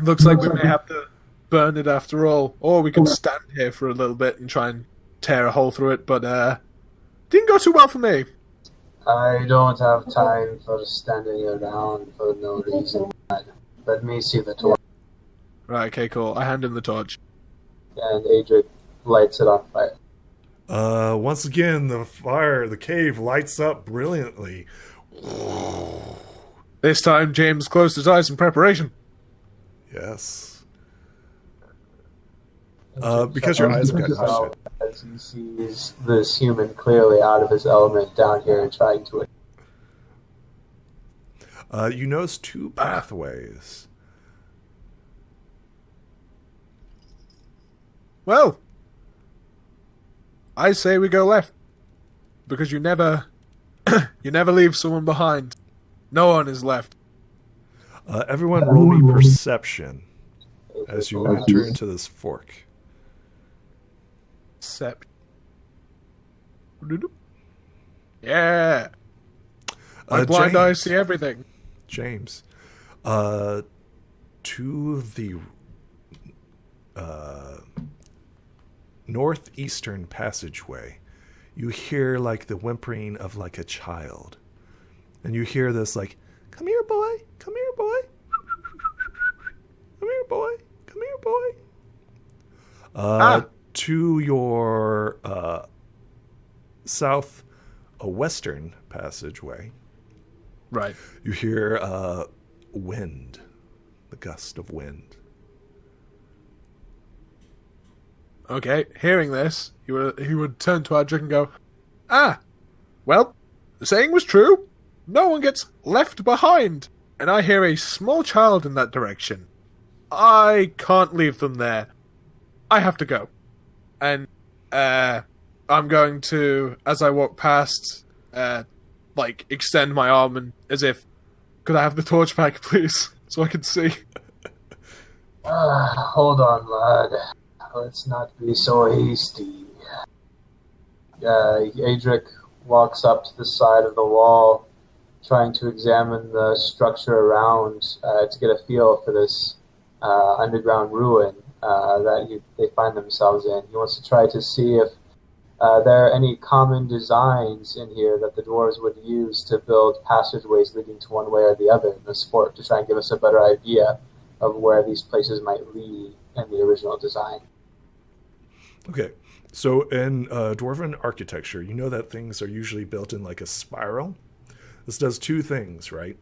Looks like we may have to burn it after all, or we can stand here for a little bit and try and tear a hole through it, but didn't go too well for me. I don't have time for standing around for no reason. Let me see the torch. Right, okay, cool. I hand him the torch. And Adric lights it on fire. Once again, the cave lights up brilliantly. This time, James closed his eyes in preparation. Yes. Because your eyes have gotten shut. As he sees this human clearly out of his element down here and trying to... You notice two pathways. Well, I say we go left. Because you never leave someone behind. No one is left. Everyone roll me perception as you enter into this fork. Yeah. My blind eyes see everything. James, to the northeastern passageway, you hear like the whimpering of like a child. And you hear this like, come here, boy, come here, boy. Come here, boy, come here, boy. To your south western passageway, right, you hear wind, the gust of wind. Okay, hearing this, he would turn to Adric and go, well, the saying was true. No one gets left behind. And I hear a small child in that direction. I can't leave them there. I have to go. And I'm going to, as I walk past, extend my arm and as if, could I have the torch back, please, so I can see? Hold on, lad. Let's not be so hasty. Adric walks up to the side of the wall, trying to examine the structure around to get a feel for this underground ruin that they find themselves in. He wants to try to see if there are any common designs in here that the dwarves would use to build passageways leading to one way or the other in the sport, to try and give us a better idea of where these places might lead in the original design. Okay, so in Dwarven architecture, you know that things are usually built in like a spiral. This does two things, right?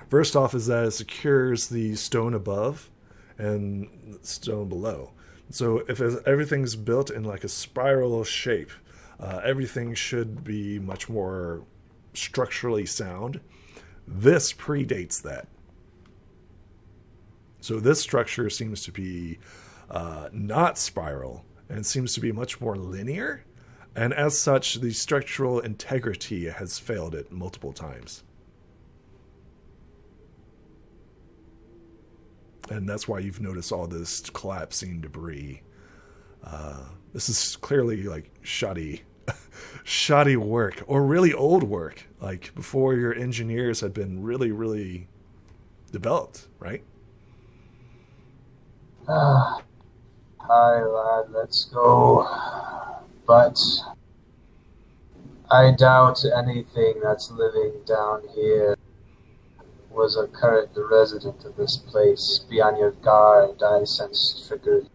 First off is that it secures the stone above and the stone below. So if everything's built in like a spiral shape, everything should be much more structurally sound. This predates that. So this structure seems to be not spiral and seems to be much more linear. And as such, the structural integrity has failed it multiple times. And that's why you've noticed all this collapsing debris. This is clearly like shoddy work, or really old work, like before your engineers had been really, really developed, right? Hi, lad, let's go. But I doubt anything that's living down here was a current resident of this place. Be on your guard, I sense trickery.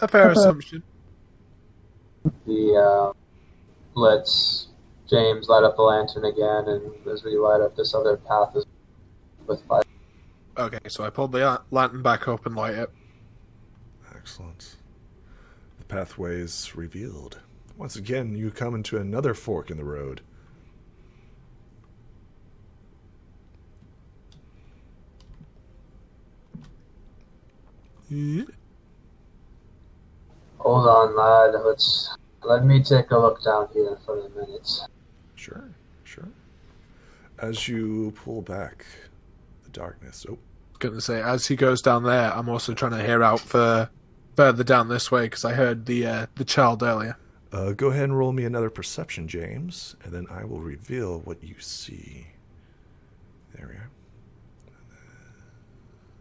A fair assumption. He lets James light up the lantern again, and as we light up this other path with fire. Okay, so I pulled the lantern back up and light it. Excellent. The pathway is revealed. Once again, you come into another fork in the road. Hold on, lad. Let me take a look down here for a minute. Sure. As you pull back the darkness. Gonna say, as he goes down there, I'm also trying to hear out for further down this way because I heard the child earlier. Go ahead and roll me another perception, James, and then I will reveal what you see. There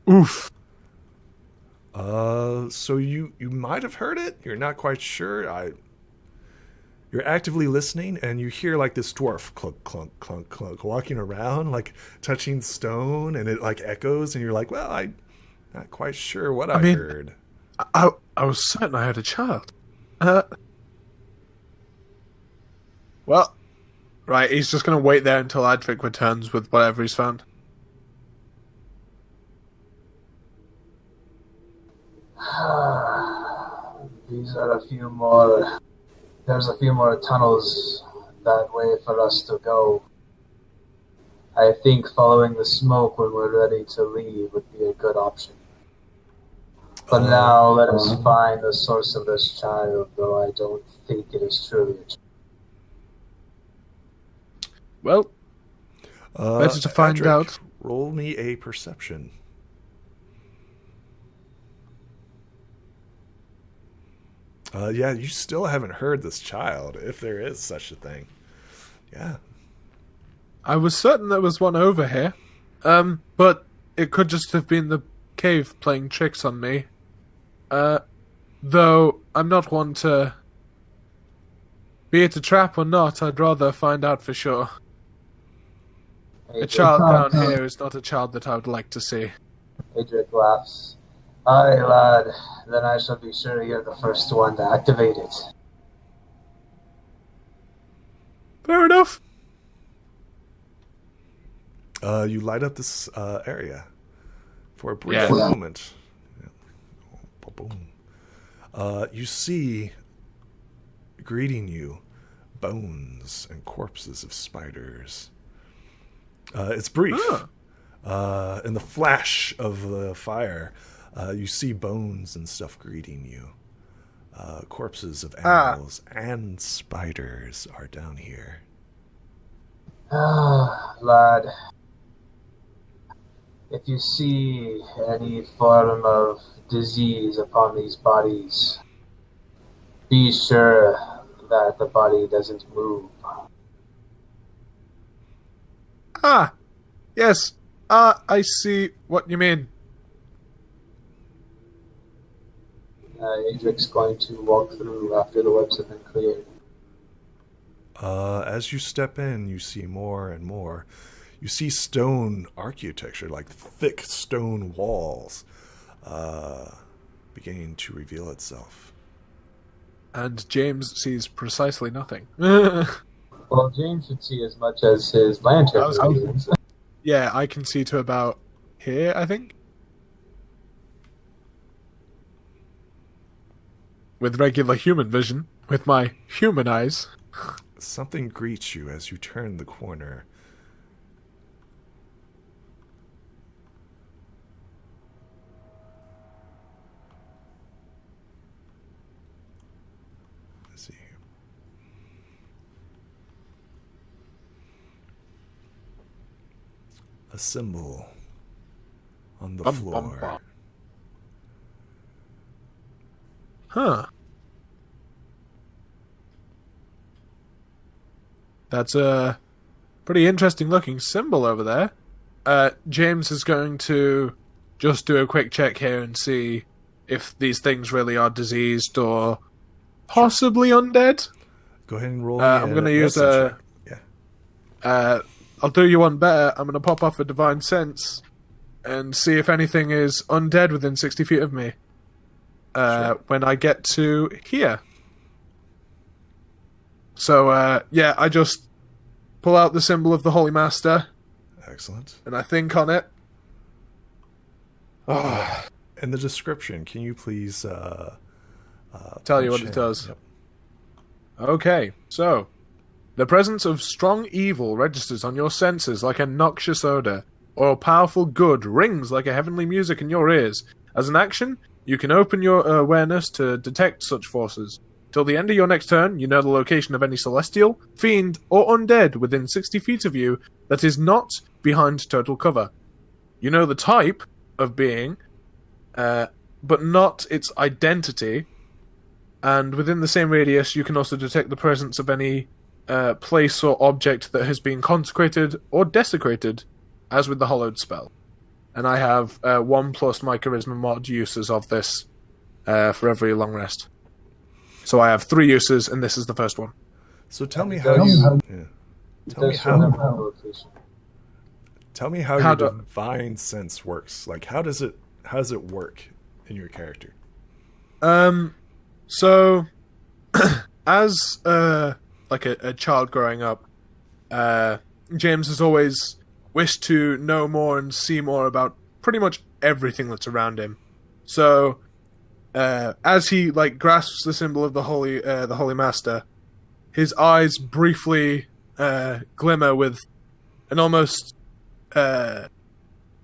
we are. Oof. So you might have heard it. You're not quite sure. You're actively listening, and you hear like this dwarf clunk, clunk, clunk, clunk, walking around, like touching stone, and it like echoes, and you're like, well, I'm not quite sure what I heard. I was certain I had a child. Well, right, he's just going to wait there until Adric returns with whatever he's found. These are a few more... There's a few more tunnels that way for us to go. I think following the smoke when we're ready to leave would be a good option. But now let us find the source of this child, though I don't think it is truly a child. Well, better to find Adric, out. Roll me a perception. Yeah, you still haven't heard this child, if there is such a thing. Yeah. I was certain there was one over here, but it could just have been the cave playing tricks on me. Though I'm not one to... Be it a trap or not, I'd rather find out for sure. A child down here is not a child that I would like to see. Adric laughs. Aye, lad. Then I shall be sure you're the first one to activate it. Fair enough. You light up this area for a brief moment. Boom. You see, greeting you, bones and corpses of spiders. It's brief. In the flash of the fire, you see bones and stuff greeting you. Corpses of animals and spiders are down here. Lad. If you see any form of disease upon these bodies, be sure that the body doesn't move. Yes. I see what you mean. Adric's going to walk through after the webs have been cleared. As you step in, you see more and more. You see stone architecture, like thick stone walls, beginning to reveal itself. And James sees precisely nothing. Well, James should see as much as his lantern sees. Yeah, I can see to about here, I think. With regular human vision, with my human eyes. Something greets you as you turn the corner. Let's see here. A symbol on the floor. Huh. That's a pretty interesting looking symbol over there. James is going to just do a quick check here and see if these things really are diseased or possibly undead. Go ahead and roll. I'm going to use a... Yeah. I'll do you one better. I'm going to pop off a Divine Sense and see if anything is undead within 60 feet of me. Sure. When I get to here. So, I just pull out the symbol of the Holy Master. Excellent. And I think on it. In the description, can you please tell you what it does? Yep. Okay, so the presence of strong evil registers on your senses like a noxious odor, or a powerful good rings like a heavenly music in your ears. As an action, you can open your awareness to detect such forces. Till the end of your next turn, you know the location of any celestial, fiend, or undead within 60 feet of you that is not behind total cover. You know the type of being, but not its identity. And within the same radius, you can also detect the presence of any place or object that has been consecrated or desecrated, as with the hallowed spell. and I have 1 plus my charisma mod uses of this for every long rest. So I have 3 uses, and this is the first one. So tell me how you. Yeah. Tell me how your divine sense works. Like, how does it work in your character? So as like a child growing up, James has always wished to know more and see more about pretty much everything that's around him. So as he like grasps the symbol of the Holy Master, his eyes briefly glimmer with an almost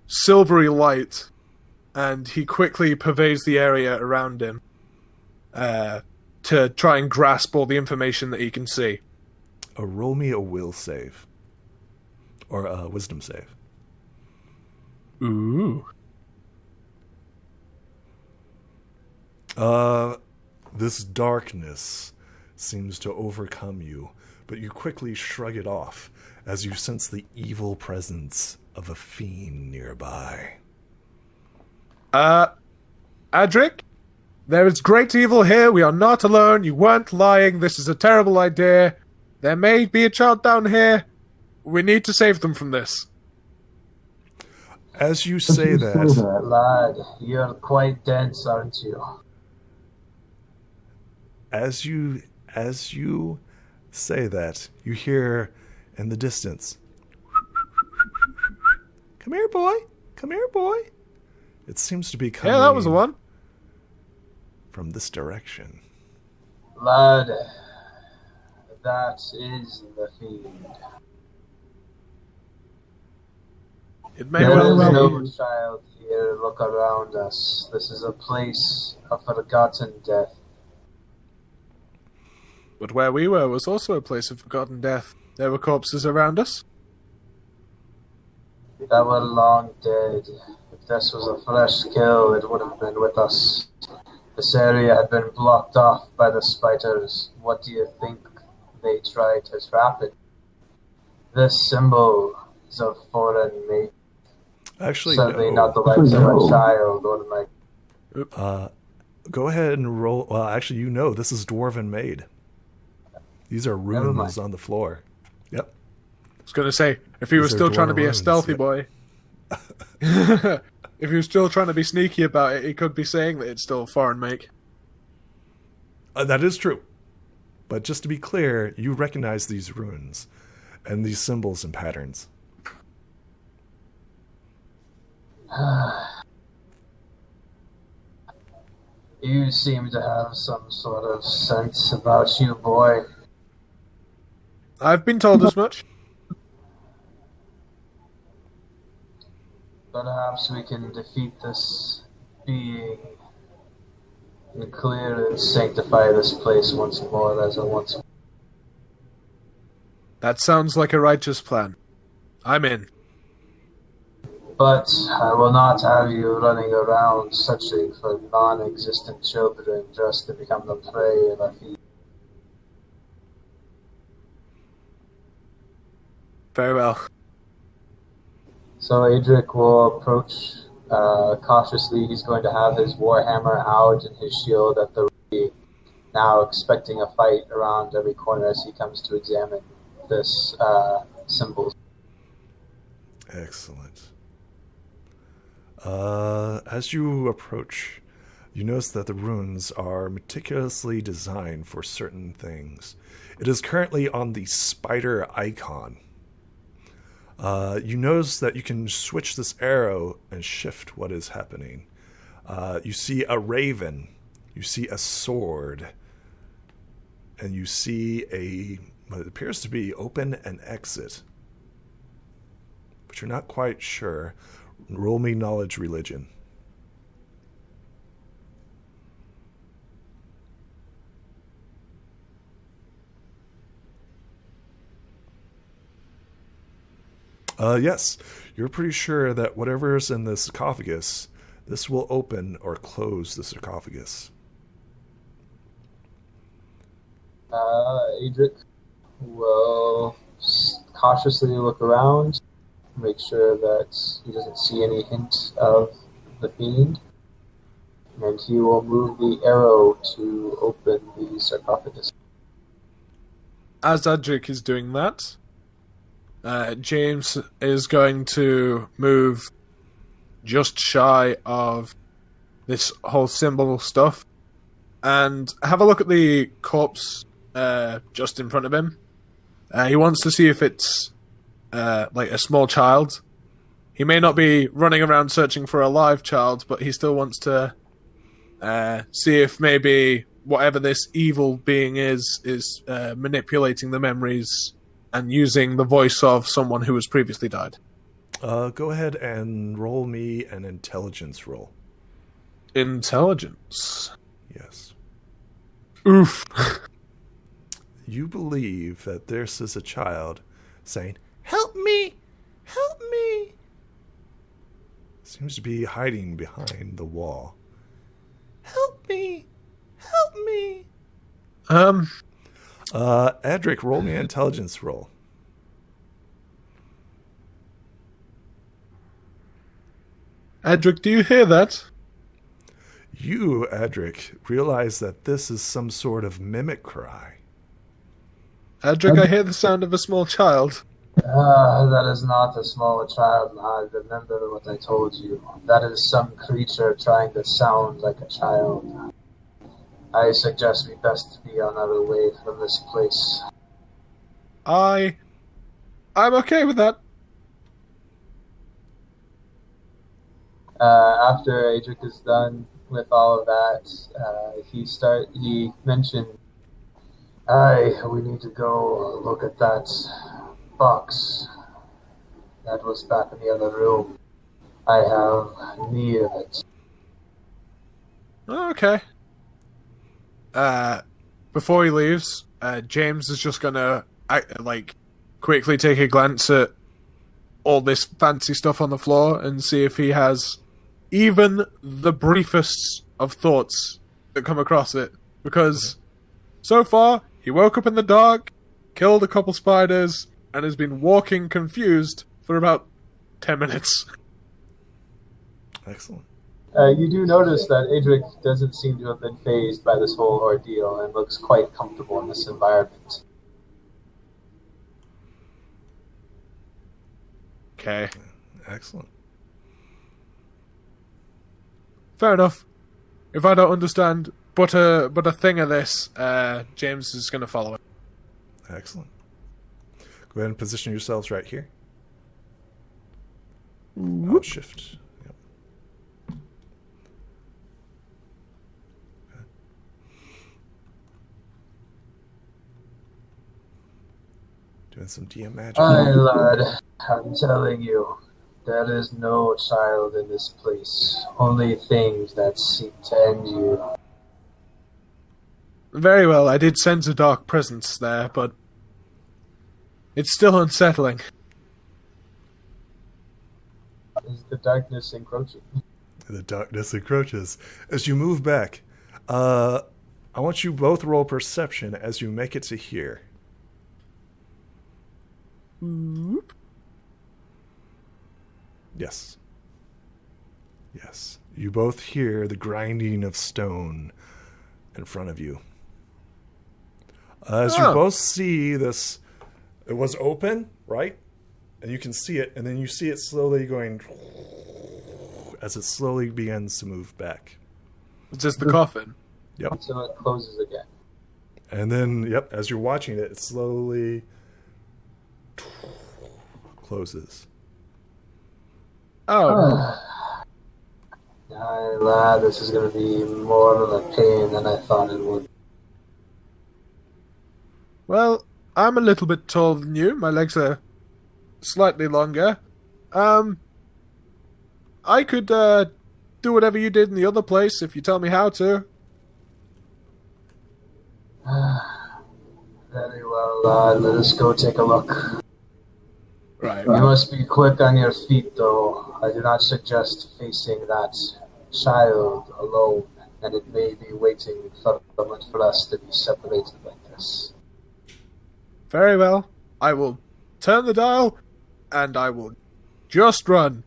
silvery light, and he quickly pervades the area around him to try and grasp all the information that he can see. Roll me a will save. Or a wisdom save. Ooh. This darkness seems to overcome you, but you quickly shrug it off as you sense the evil presence of a fiend nearby. Adric, there is great evil here. We are not alone. You weren't lying. This is a terrible idea. There may be a child down here. We need to save them from this. As you say that... Lad, you're quite dense, aren't you? As you say that, you hear in the distance, "Come here, boy. Come here, boy." It seems to be coming... Yeah, that was the one. ...from this direction. Lad, that is the fiend. It may well There is be. no child here. Look around us. This is a place of forgotten death. But where we were was also a place of forgotten death. There were corpses around us. That were long dead. If this was a fresh kill, it would have been with us. This area had been blocked off by the spiders. What do you think they tried to trap it? This symbol is of foreign made. Actually, Certainly no. not the likes of a child or my... Go ahead and roll... Well, actually, this is dwarven made. These are runes on the floor. Yep. I was going to say, if he was still trying to be a stealthy boy... If he was still trying to be sneaky about it, he could be saying that it's still foreign make. That is true. But just to be clear, you recognize these runes and these symbols and patterns. You seem to have some sort of sense about you, boy. I've been told as much. Perhaps we can defeat this being and clear and sanctify this place once more as a once. That sounds like a righteous plan. I'm in. But I will not have you running around searching for non-existent children just to become the prey of a fiend. Very well. So Adric will approach cautiously. He's going to have his warhammer out and his shield at the ready, now expecting a fight around every corner as he comes to examine this symbol. Excellent. As you approach, you notice that the runes are meticulously designed for certain things. It is currently on the spider icon. You notice that you can switch this arrow and shift what is happening. You see a raven, you see a sword, and you see what appears to be open and exit. But you're not quite sure. Roll me knowledge religion. Yes, you're pretty sure that whatever's in the sarcophagus, this will open or close the sarcophagus. Adric will cautiously look around make sure that he doesn't see any hint of the fiend, and he will move the arrow to open the sarcophagus. As Adric is doing that, James is going to move just shy of this whole symbol stuff and have a look at the corpse just in front of him. He wants to see if it's like a small child. He may not be running around searching for a live child, but he still wants to see if maybe whatever this evil being is manipulating the memories and using the voice of someone who has previously died. Go ahead and roll me an intelligence roll. Intelligence. Yes. Oof. You believe that this is a child saying, "Help me! Help me!" Seems to be hiding behind the wall. "Help me! Help me!" Adric, roll me an intelligence roll. Adric, do you hear that? You, Adric, realize that this is some sort of mimic cry. Adric, I hear the sound of a small child. That is not a small child, lad. Remember what I told you. That is some creature trying to sound like a child. I suggest we best be on our way from this place. I'm okay with that. After Adric is done with all of that, he mentioned, we need to go look at that box that was back in the other room. I have need of it. Okay. Before he leaves, James is just gonna quickly take a glance at all this fancy stuff on the floor and see if he has even the briefest of thoughts that come across it. Because so far, he woke up in the dark, killed a couple spiders, and has been walking confused for about 10 minutes. Excellent. You do notice that Adric doesn't seem to have been fazed by this whole ordeal and looks quite comfortable in this environment. Okay. Excellent. Fair enough. If I don't understand but a thing of this, James is going to follow it. Excellent. Go ahead and position yourselves right here. Shift. Yep. Okay. Doing some DM magic. Aye, lad, I'm telling you, there is no child in this place. Only things that seek to end you. Very well, I did sense a dark presence there, but it's still unsettling. Is the darkness encroaching? The darkness encroaches. As you move back, I want you both roll perception as you make it to here. Yes. Yes. You both hear the grinding of stone in front of you. As you both see this, it was open, right? And you can see it, and then you see it slowly going as it slowly begins to move back. It's just the coffin. Yep. So it closes again. And then, yep, as you're watching it, it slowly closes. Oh. Aye, lad, this is going to be more of a pain than I thought it would. Well, I'm a little bit taller than you. My legs are slightly longer. I could do whatever you did in the other place if you tell me how to. Very well, lad. Let us go take a look. Right. You must be quick on your feet, though. I do not suggest facing that child alone, and it may be waiting for us to be separated like this. Very well. I will turn the dial, and I will just run.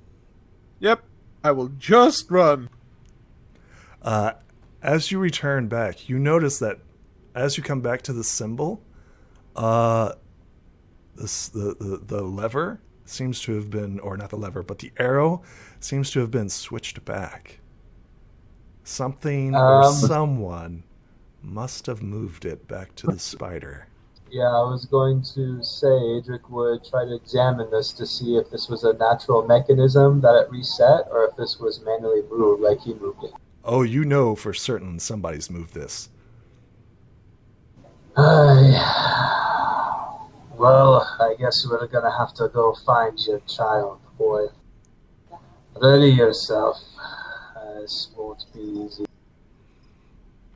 Yep, I will just run. As you return back, you notice that as you come back to the symbol, the lever seems to have been, or not the lever, but the arrow seems to have been switched back. Something or someone must have moved it back to the spider. Yeah, I was going to say Adric would try to examine this to see if this was a natural mechanism that it reset, or if this was manually moved, like he moved it. Oh, you know for certain somebody's moved this. Well, I guess we're gonna have to go find your child, boy. Ready yourself. This won't be easy.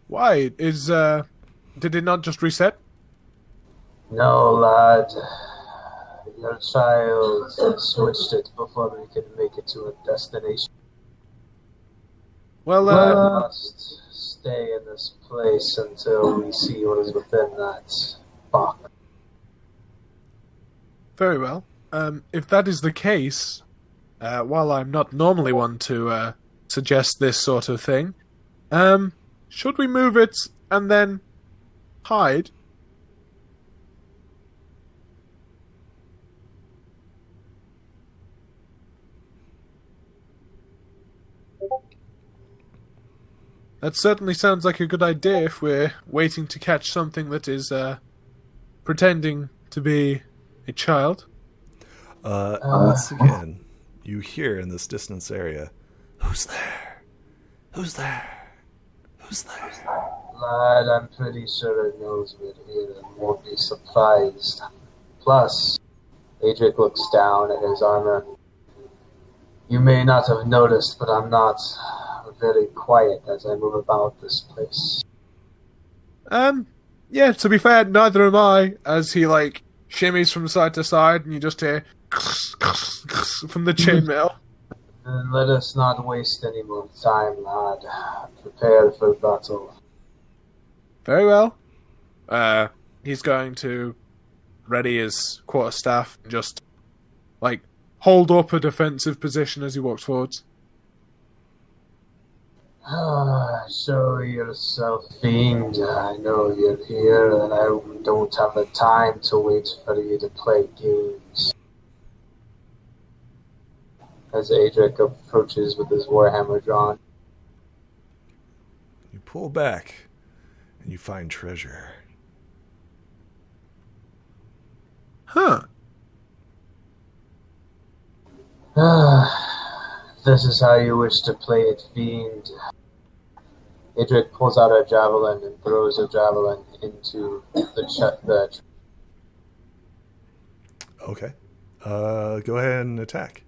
Why? Did it not just reset? No, lad. Your child switched it before we could make it to a destination. Well, We must stay in this place until we see what is within that box. very well. If that is the case, while I'm not normally one to suggest this sort of thing, should we move it and then hide? That certainly sounds like a good idea if we're waiting to catch something that is pretending to be a child. Once again, you hear in this distance area, "Who's there? Who's there? Who's there?" Lad, I'm pretty sure it knows we're here and won't be surprised. Plus, Adric looks down at his armor. You may not have noticed, but I'm not very quiet as I move about this place. Yeah, to be fair, neither am I, as he, shimmies from side to side, and you just hear from the chainmail. Then let us not waste any more time, lad. Prepare for battle. Very well. He's going to ready his quarterstaff and just, hold up a defensive position as he walks forwards. Show yourself, fiend. I know you're here, and I don't have the time to wait for you to play games. As Adric approaches with his warhammer drawn. You pull back, and you find treasure. Huh. This is how you wish to play it, fiend. Adric pulls out a javelin and throws a javelin into the Okay. Go ahead and attack.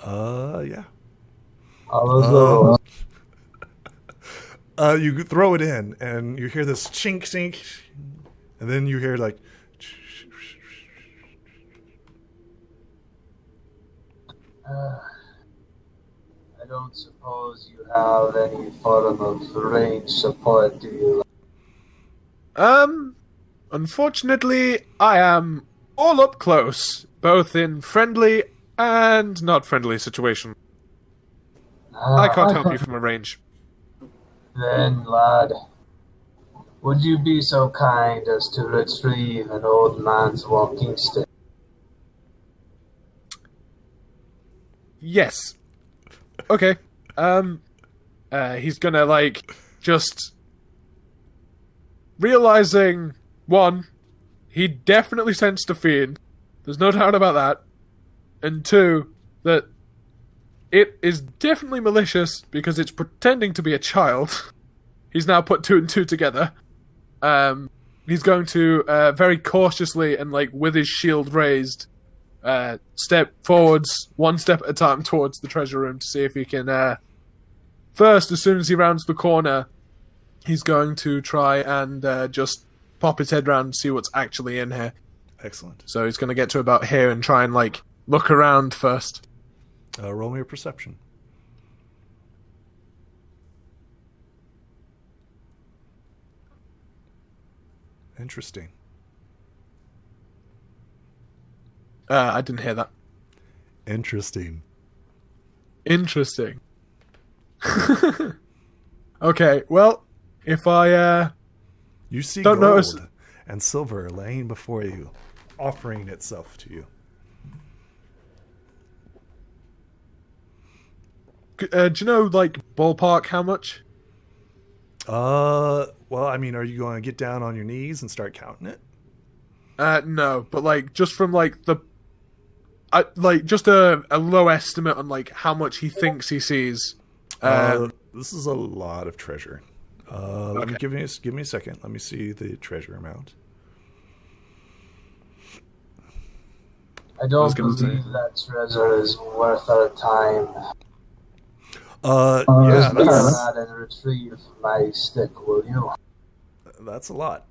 Yeah. You throw it in, and you hear this chink, chink, and then you hear I don't suppose you have any form of range support, do you? Unfortunately, I am all up close, both in friendly and not friendly situation. I can't help you from a range. Then, lad, would you be so kind as to retrieve an old man's walking stick? Yes. Okay. He's gonna, just realizing, one, he definitely sensed a fiend. There's no doubt about that. And two, that it is definitely malicious because it's pretending to be a child. He's now put two and two together. He's going to very cautiously and with his shield raised, step forwards, one step at a time towards the treasure room to see if he can. First, as soon as he rounds the corner, he's going to try and just pop his head round and see what's actually in here. Excellent. So he's going to get to about here and try and look around first. Roll me a perception. Interesting. I didn't hear that. Interesting. Interesting. Okay, well, if I You see don't gold notice... and silver laying before you, offering itself to you. do you know, like, ballpark how much? Well, I mean, are you going to get down on your knees and start counting it? No, but, like, just from, like, like, just a low estimate on, like, how much he thinks he sees. This is a lot of treasure. Let me give me a second. Let me see the treasure amount. I don't believe that treasure is worth our time. Yeah, Just pick that and retrieve my stick, will you? that's a lot.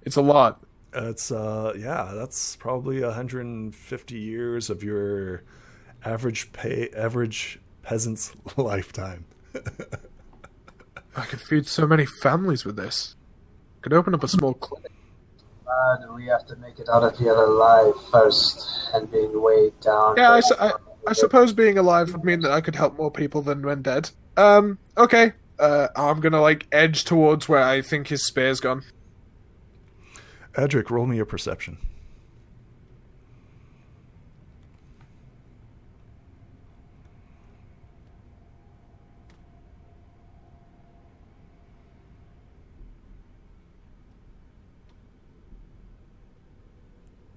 It's a lot. It's yeah, that's probably 150 years of your average peasant's lifetime. I could feed so many families with this. Could open up a small clinic. And we have to make it out of here alive first and being weighed down. Yeah, I suppose being alive would mean that I could help more people than when dead. Okay. I'm gonna, like, edge towards where I think his spear's gone. Adric, roll me a perception.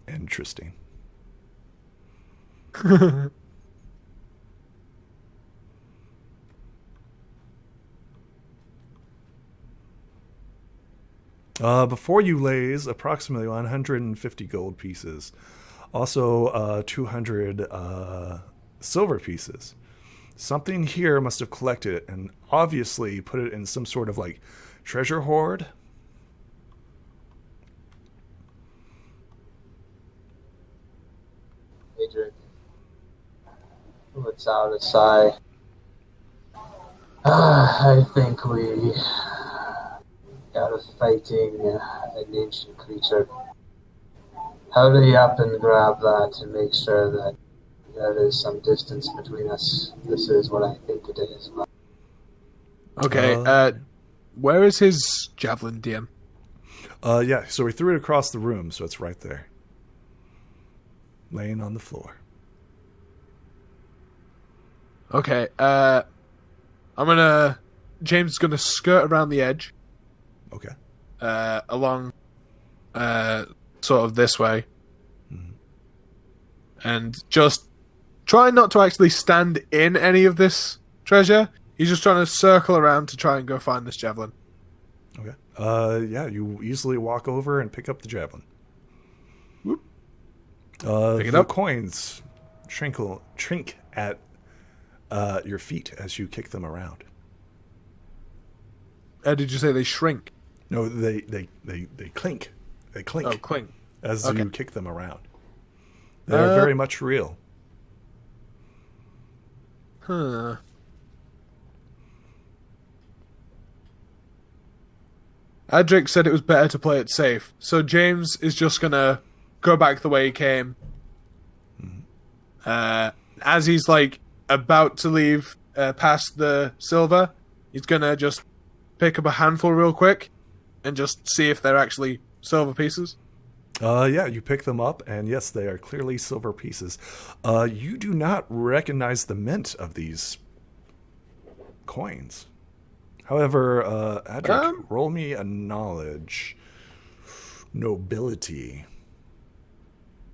Interesting. Before you lays approximately 150 gold pieces, also 200 silver pieces. Something here must have collected it and obviously put it in some sort of like treasure hoard. Adrian lets out a sigh. I think we got us fighting an ancient creature. Hurry up and grab that and make sure that there is some distance between us. This is what I think it is. Okay, where is his javelin, DM? Yeah, so we threw it across the room, so it's right there. Laying on the floor. Okay, James is gonna skirt around the edge. Okay. Along, sort of this way. Mm-hmm. And just try not to actually stand in any of this treasure. He's just trying to circle around to try and go find this javelin. Okay. Yeah, you easily walk over and pick up the javelin. Whoop. Pick it up. Coins shrink at your feet as you kick them around. Did you say they shrink? No, they clink. They clink. Oh, clink. As Okay. you kick them around. They're very much real. Huh. Adric said it was better to play it safe, so James is just gonna go back the way he came. As he's like about to leave past the silver, he's gonna just pick up a handful real quick and just see if they're actually silver pieces. Yeah, you pick them up, and yes, they are clearly silver pieces. You do not recognize the mint of these coins. However, Adric, roll me a knowledge. Nobility.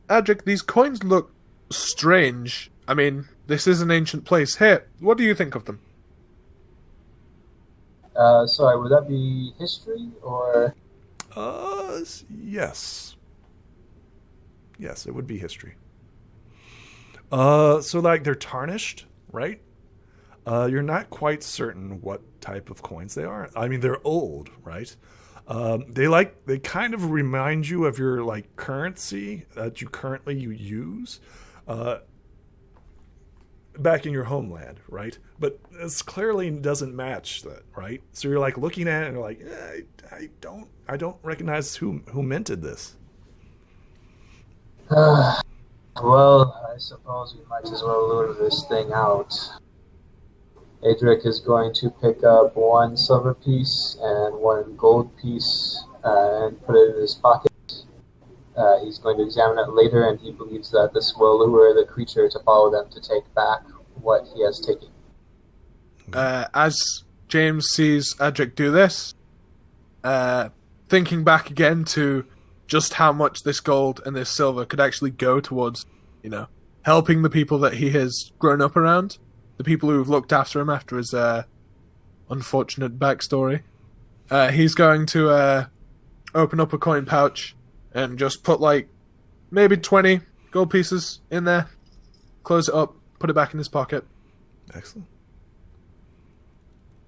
Adric, these coins look strange. I mean, this is an ancient place. Here, what do you think of them? Sorry, would that be history or? Yes. Yes, it would be history. So like they're tarnished, right? You're not quite certain what type of coins they are. I mean, they're old, right? They kind of remind you of your like currency that you currently use. back in your homeland, right? But this clearly doesn't match that, right? So you're like looking at it and you're like, I don't recognize who minted this. Well, I suppose we might as well lure this thing out. Adric is going to pick up 1 silver piece and 1 gold piece and put it in his pocket. He's going to examine it later, and he believes that this will lure the creature to follow them to take back what he has taken. As James sees Adric do this, thinking back again to just how much this gold and this silver could actually go towards, helping the people that he has grown up around, the people who've looked after him after his unfortunate backstory. He's going to open up a coin pouch and just put maybe 20 gold pieces in there, close it up, put it back in his pocket. Excellent.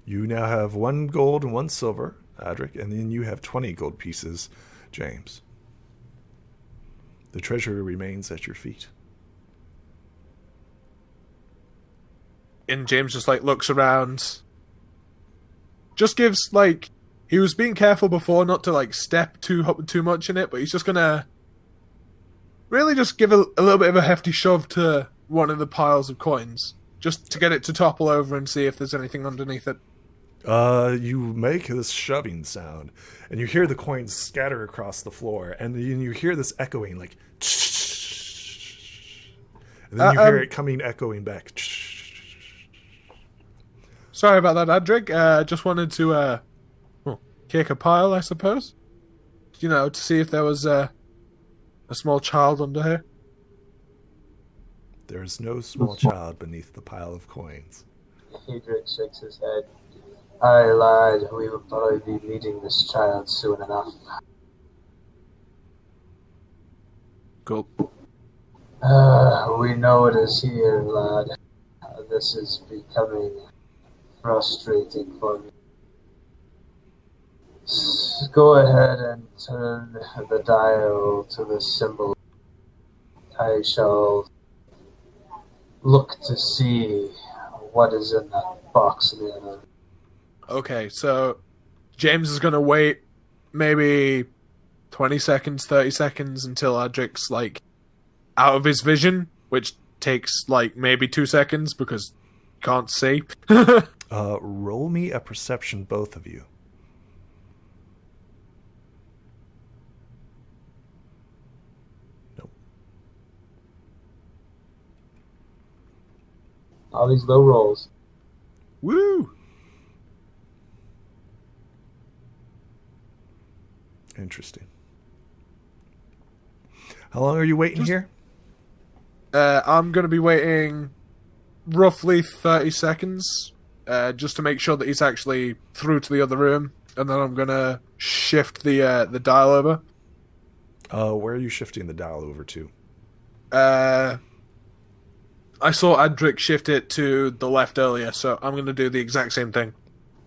You now have 1 gold and 1 silver, Adric, and then you have 20 gold pieces, James. The treasure remains at your feet. And James just looks around, just gives he was being careful before not to step too much in it, but he's just gonna really just give a little bit of a hefty shove to one of the piles of coins, just to get it to topple over and see if there's anything underneath it. You make this shoving sound, and you hear the coins scatter across the floor, and then you hear this echoing, and then you hear it coming echoing back. Sorry about that, Adric. Just wanted to kick a pile, I suppose. To see if there was a small child under here. There is no small child beneath the pile of coins. Adric shakes his head. Aye, lad, we will probably be meeting this child soon enough. Cool. We know it is here, lad. This is becoming frustrating for me. Go ahead and turn the dial to the symbol. I shall look to see what is in that box there. Okay, so James is going to wait maybe 20 seconds, 30 seconds until Adric's out of his vision, which takes maybe 2 seconds because can't see. Roll me a perception, both of you. Nope. All these low rolls. Woo! Interesting. How long are you waiting here? I'm going to be waiting roughly 30 seconds, just to make sure that he's actually through to the other room, and then I'm going to shift the dial over. Where are you shifting the dial over to? I saw Adric shift it to the left earlier, so I'm going to do the exact same thing.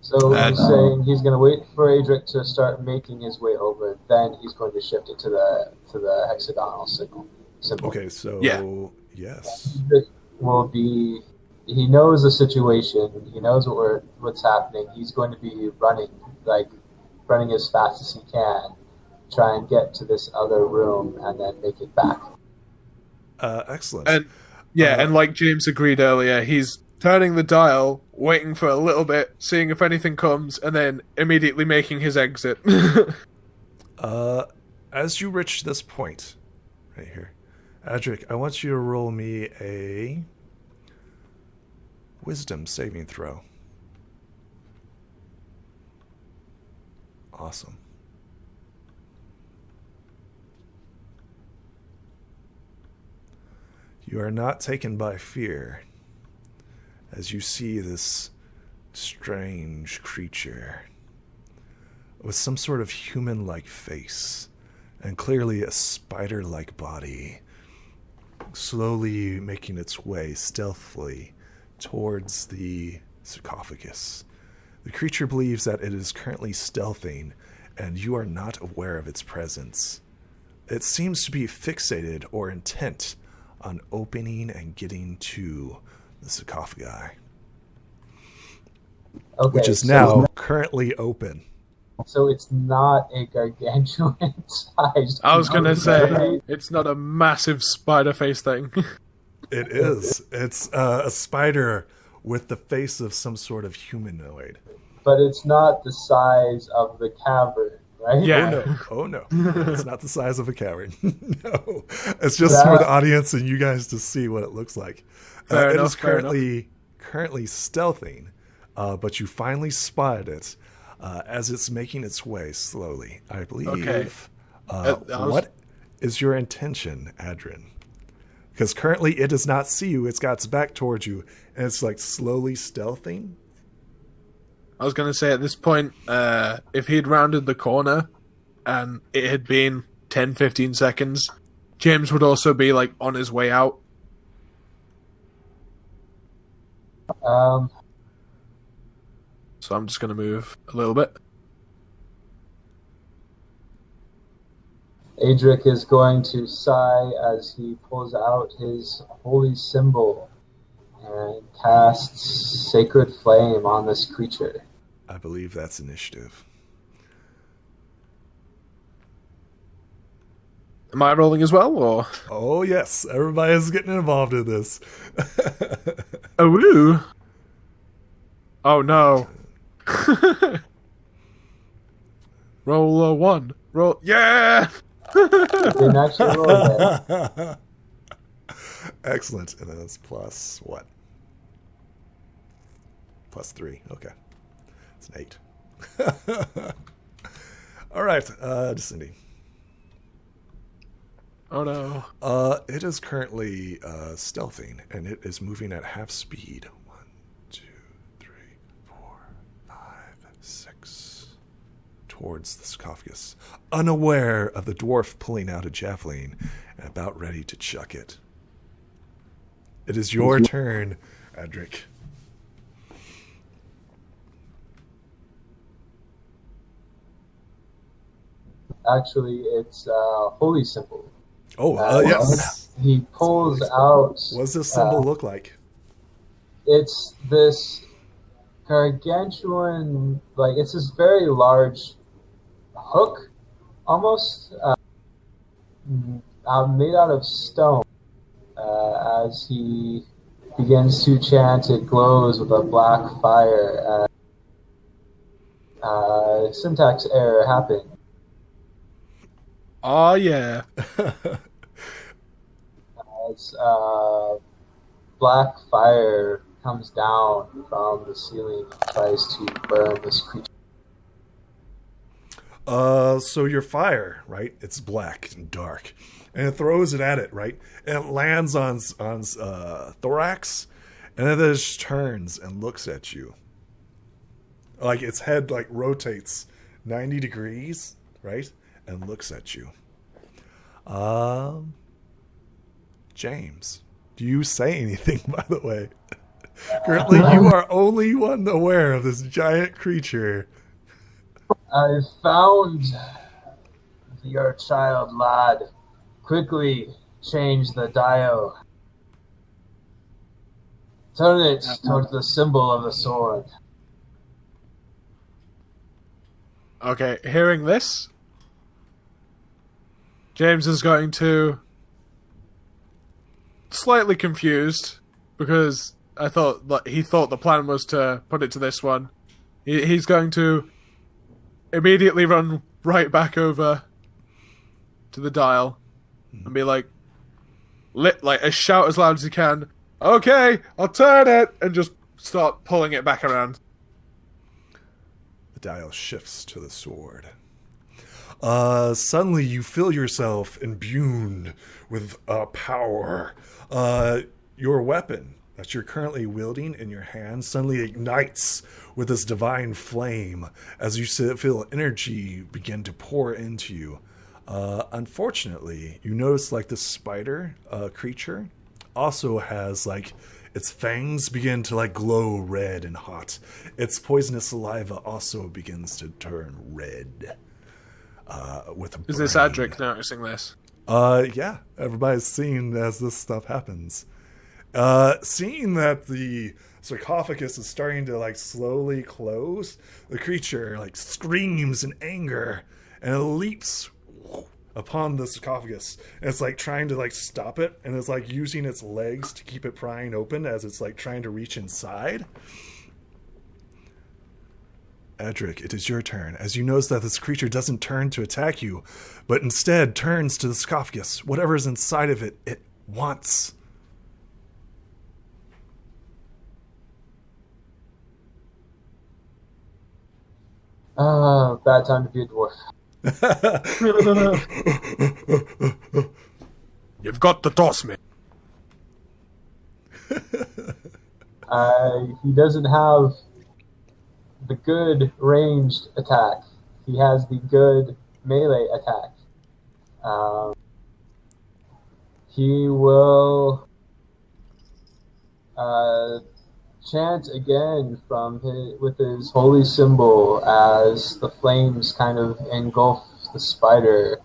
So he's saying he's going to wait for Adric to start making his way over, then he's going to shift it to the hexagonal symbol. Okay, so yeah. Yes. Adric will be. He knows the situation. He knows what's happening. He's going to be running as fast as he can, try and get to this other room, and then make it back. Excellent. And like James agreed earlier, he's turning the dial, waiting for a little bit, seeing if anything comes, and then immediately making his exit. As you reach this point, right here, Adric, I want you to roll me a wisdom saving throw. Awesome. You are not taken by fear as you see this strange creature with some sort of human-like face and clearly a spider-like body slowly making its way stealthily towards the sarcophagus. The creature believes that it is currently stealthing and you are not aware of its presence. It seems to be fixated or intent on opening and getting to the sarcophagi, Okay, which is now currently open. So it's not a gargantuan sized. I was gonna say it's not a massive spider face thing. It is. It's a spider with the face of some sort of humanoid. But it's not the size of the cavern, right? Yeah. Oh no. It's not the size of a cavern. No. It's just for the audience and you guys to see what it looks like. It is currently stealthing, but you finally spotted it as it's making its way slowly, I believe. Okay. What is your intention, Adrian? Because currently it does not see you. It's got its back towards you, and it's like slowly stealthing. I was going to say at this point, if he'd rounded the corner and it had been 10, 15 seconds, James would also be like on his way out. So I'm just going to move a little bit. Adric is going to sigh as he pulls out his holy symbol and casts Sacred Flame on this creature. I believe that's initiative. Am I rolling as well, or? Oh, yes. Everybody is getting involved in this. Oh, woo. Oh, no. Roll a 1. Roll. Yeah! Didn't actually roll that. Excellent. And then it's plus what? Plus 3. Okay. It's an 8. All right. Cindy. Oh, no. It is currently stealthing, and it is moving at half speed. 1, 2, 3, 4, 5, 6. Towards the sarcophagus, unaware of the dwarf pulling out a javelin and about ready to chuck it. It is your turn, Adric. Actually, it's holy symbol. Oh, yes. He pulls out. What does this symbol look like? It's this gargantuan, like it's this very large hook, almost made out of stone. As he begins to chant, it glows with a black fire. Syntax error happened. Oh, yeah. As black fire comes down from the ceiling and tries to burn this creature. So your fire, right? It's black and dark, and it throws it at it, right? And it lands on thorax, and then it just turns and looks at you. Like its head like rotates 90 degrees, right? And looks at you. James, do you say anything, by the way? Currently, you are only one aware of this giant creature. I found your child lad. Quickly change the dial. Turn it towards the symbol of the sword. Okay, hearing this, James is going to, slightly confused, because he thought the plan was to put it to this one. He's going to immediately run right back over to the dial and be like shout as loud as he can, "Okay, I'll turn it," and just start pulling it back around. The dial shifts to the sword. Suddenly you feel yourself imbued with power. Your weapon that you're currently wielding in your hand suddenly ignites with this divine flame as you feel energy begin to pour into you. Unfortunately, you notice like this spider creature also has like its fangs begin to like glow red and hot. Its poisonous saliva also begins to turn red. With a Is this Adric noticing this? Yeah, everybody's seeing as this stuff happens. Seeing that the sarcophagus is starting to like slowly close, the creature like screams in anger and it leaps upon the sarcophagus. And it's like trying to like stop it, and it's like using its legs to keep it prying open as it's like trying to reach inside. Adric, it is your turn, as you notice that this creature doesn't turn to attack you, but instead turns to the sarcophagus. Whatever is inside of it, it wants. Bad time to be a dwarf. You've got to toss me. He doesn't have the good ranged attack. He has the good melee attack. He will chant again with his holy symbol as the flames kind of engulf the spider,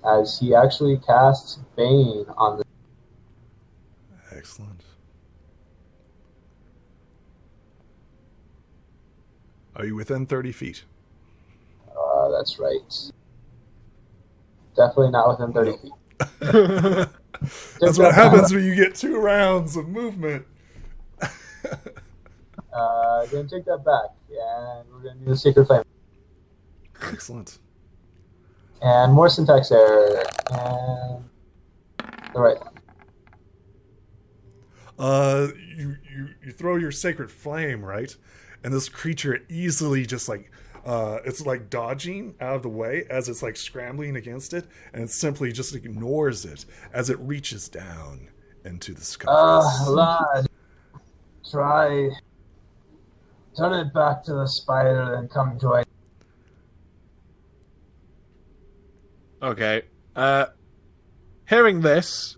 as he actually casts Bane on the. Excellent. Are you within 30 feet? That's right. Definitely not within 30 feet. That's what happens when you get 2 rounds of movement. Gonna take that back, and we're gonna do the Sacred Flame. Excellent. And more syntax error, and the right one. You throw your Sacred Flame, right? And this creature easily just like, it's like dodging out of the way as it's like scrambling against it, and it simply just ignores it as it reaches down into the sky. Lad, try. Turn it back to the spider and come join. Okay. Hearing this,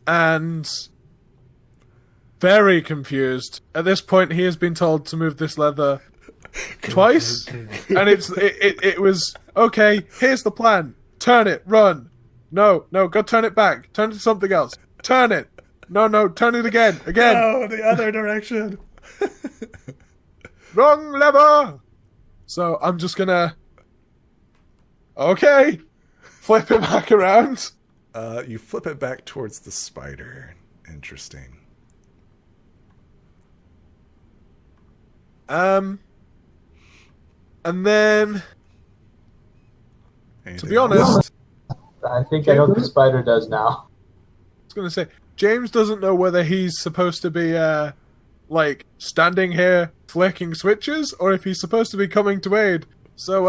and very confused. At this point, he has been told to move this lever twice, and it was okay. Here's the plan: turn it, run. No, go turn it back. Turn it to something else. Turn it. No, turn it again. No, the other direction. Wrong lever. So I'm just gonna. Okay, flip it back around. You flip it back towards the spider. Interesting. And then, Anything to be honest, I think I know what the spider does now. I was gonna say James doesn't know whether he's supposed to be like standing here flicking switches, or if he's supposed to be coming to aid. So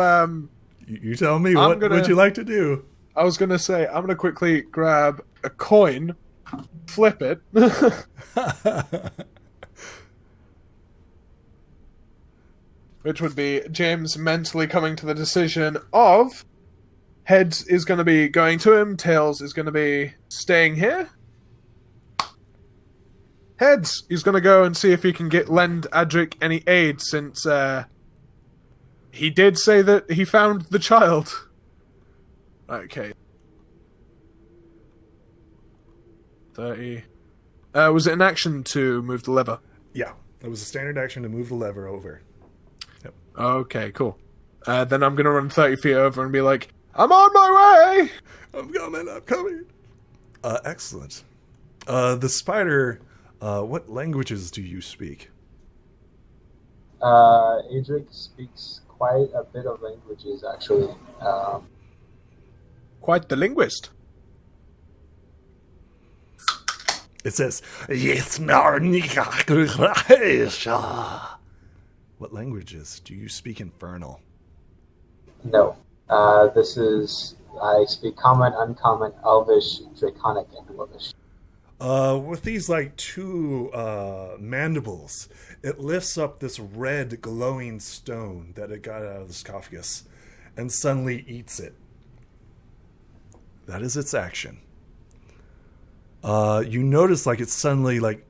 you tell me. What would you like to do? I was gonna say I'm gonna quickly grab a coin, flip it. Which would be James mentally coming to the decision of Heads is going to be going to him, Tails is going to be staying here. Heads, he's going to go and see if he can lend Adric any aid, since he did say that he found the child. Okay. 30. Was it an action to move the lever? Yeah, it was a standard action to move the lever over. Okay, cool. Then I'm going to run 30 feet over and be like, I'm on my way! I'm coming. Excellent. The spider, what languages do you speak? Adric speaks quite a bit of languages, actually. Quite the linguist. It says, yes, what languages? Do you speak Infernal? No. I speak Common, Uncommon, Elvish, Draconic, and Dwarvish. With these, like, 2 mandibles, it lifts up this red glowing stone that it got out of the sarcophagus and suddenly eats it. That is its action. You notice, like, it's suddenly, like,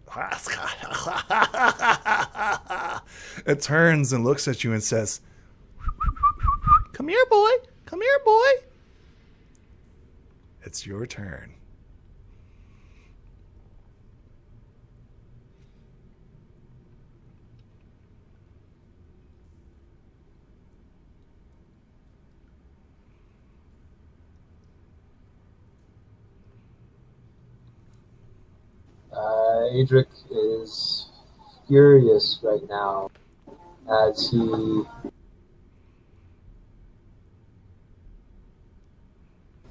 it turns and looks at you and says, come here, boy. Come here, boy. It's your turn. Adric is furious right now as he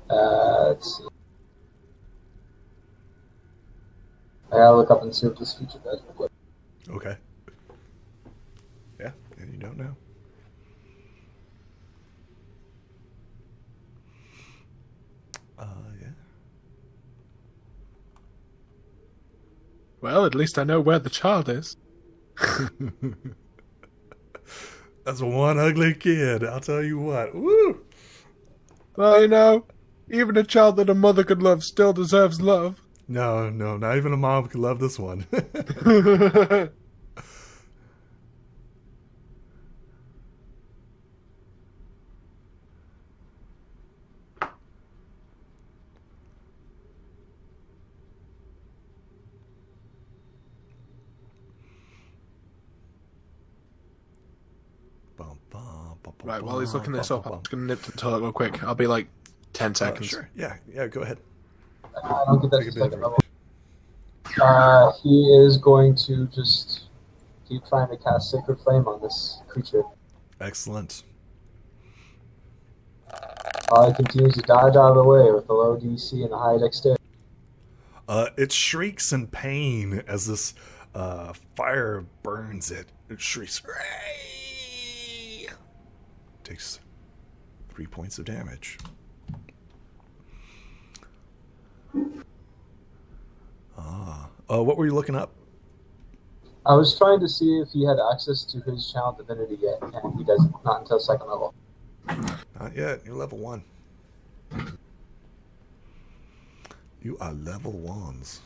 let's see. I gotta look up and see what this feature does real quick. Okay. Yeah, and you don't know. Yeah. Well, at least I know where the child is. That's one ugly kid, I'll tell you what. Woo! Well, you know, even a child that a mother could love still deserves love. No, not even a mom could love this one. Right, while he's looking this up, I'm just going to nip to the toilet real quick. I'll be like 10 seconds. Sure, yeah, go ahead. I don't get that second level. He is going to just keep trying to cast Sacred Flame on this creature. Excellent. He continues to dodge out of the way with a low DC and a high dexterity. It shrieks in pain as this fire burns it. It shrieks. Takes 3 points of damage. What were you looking up? I was trying to see if he had access to his channel divinity yet, and he doesn't. Not until second level. Not yet. You're level 1. You are level 1s.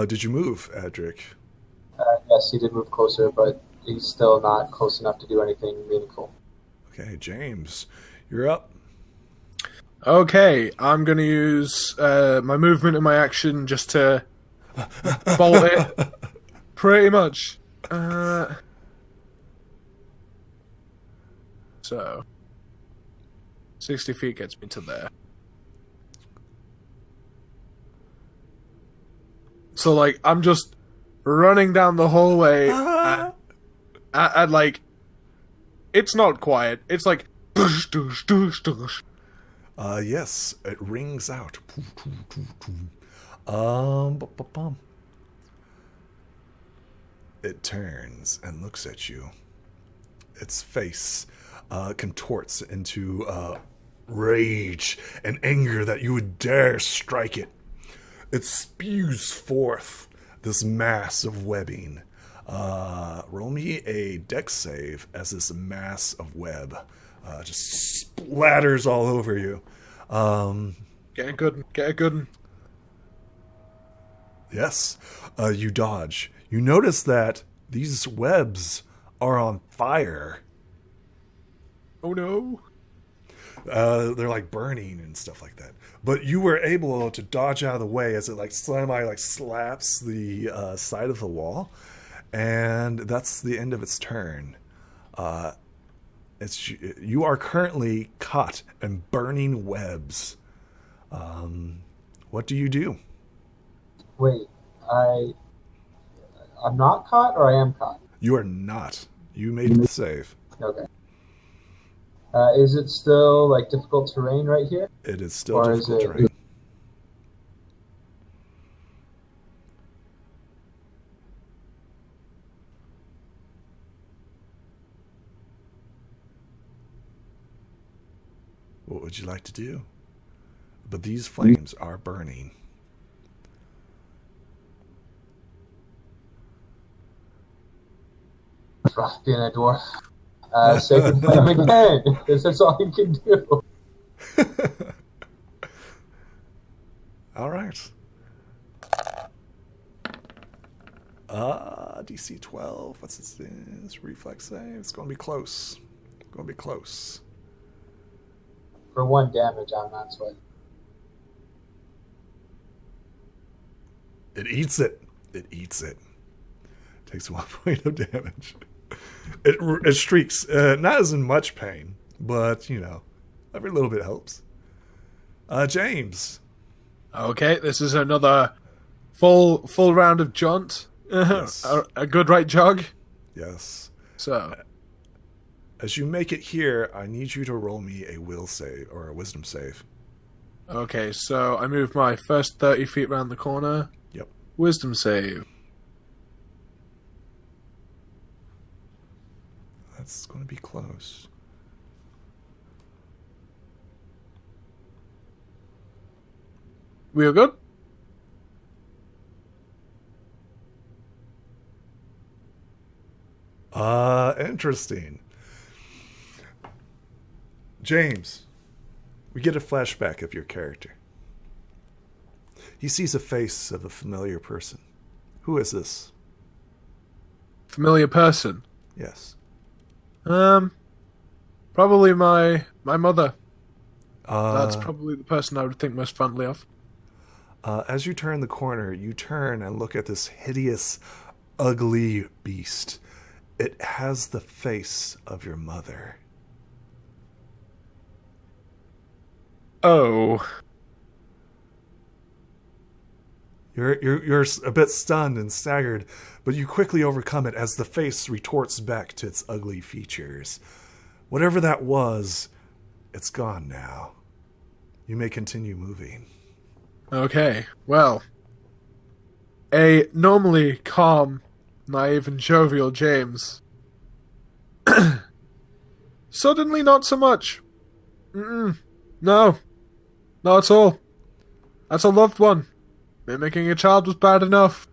Did you move, Adric? Yes, he did move closer, but he's still not close enough to do anything meaningful. Okay, James, you're up. Okay, I'm going to use my movement and my action just to bolt it. Pretty much. So, 60 feet gets me to there. So, like, I'm just running down the hallway and like, it's not quiet. It's like, doosh, doosh, doosh, doosh. Yes, it rings out. It turns and looks at you. Its face contorts into rage and anger that you would dare strike it. It spews forth this mass of webbing. Roll me a dex save as this mass of web just splatters all over you. Get a good one. Yes, you dodge. You notice that these webs are on fire. Oh no. They're like burning and stuff like that. But you were able to dodge out of the way as it like slaps the side of the wall. And that's the end of its turn. You are currently caught in burning webs. What do you do? Wait, I'm not caught, or I am caught? You are not. You made the save. Okay. Is it still like difficult terrain right here? It is still difficult terrain. What would you like to do? But these flames are burning. It's rough being a dwarf. Sacred Flame again, because that's all you can do. All right. DC 12. What's this? Reflex save. It's going to be close. Going to be close. For 1 damage, I'm not sweating. It eats it. It eats it. Takes 1 point of damage. It shrieks. Not as in much pain, but, you know, every little bit helps. James. Okay, this is another full round of jaunt. Yes. A good right jog. Yes. So, As you make it here, I need you to roll me a will save or a wisdom save. okay, so I move my first 30 feet round the corner. Yep. Wisdom save. That's going to be close. We are good? Interesting. James, we get a flashback of your character. He sees a face of a familiar person. Who is this? Familiar person. Yes. Probably my mother. Uh, That's probably the person I would think most fondly of. As you turn the corner, you turn and look at this hideous, ugly beast. It has the face of your mother. Oh. You're a bit stunned and staggered, but you quickly overcome it as the face retorts back to its ugly features. Whatever that was, it's gone now. You may continue moving. Okay, well. A normally calm, naive, and jovial James. Suddenly not so much. No. Not at all. That's a loved one. Mimicking a child was bad enough.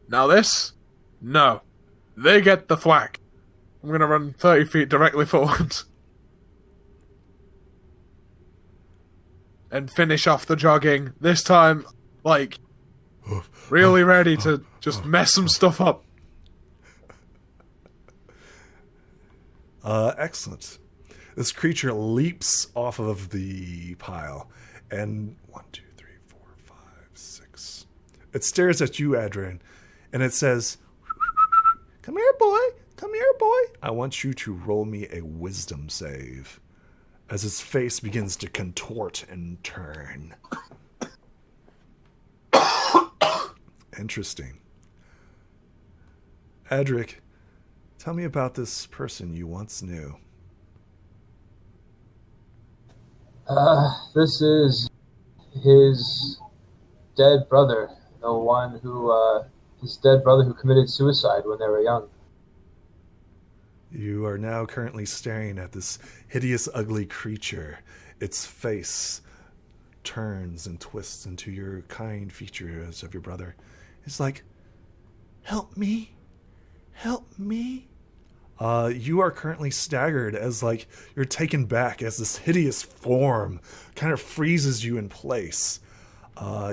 Now this? No. They get the thwack. I'm gonna run 30 feet directly forward. And finish off the jogging. This time, like, really ready to just mess some stuff up. Excellent. This creature leaps off of the pile, and 1, 2, 3, 4, 5, 6. It stares at you, Adrian, and it says, "Come here, boy. Come here, boy." I want you to roll me a wisdom save as its face begins to contort and turn. Interesting. Adric, tell me about this person you once knew. This is his dead brother, the one who, his dead brother who committed suicide when they were young. You are now currently staring at this hideous, ugly creature. Its face turns and twists into your kind features of your brother. It's like, "Help me. Help me." You are currently staggered as, like, you're taken back as this hideous form kind of freezes you in place.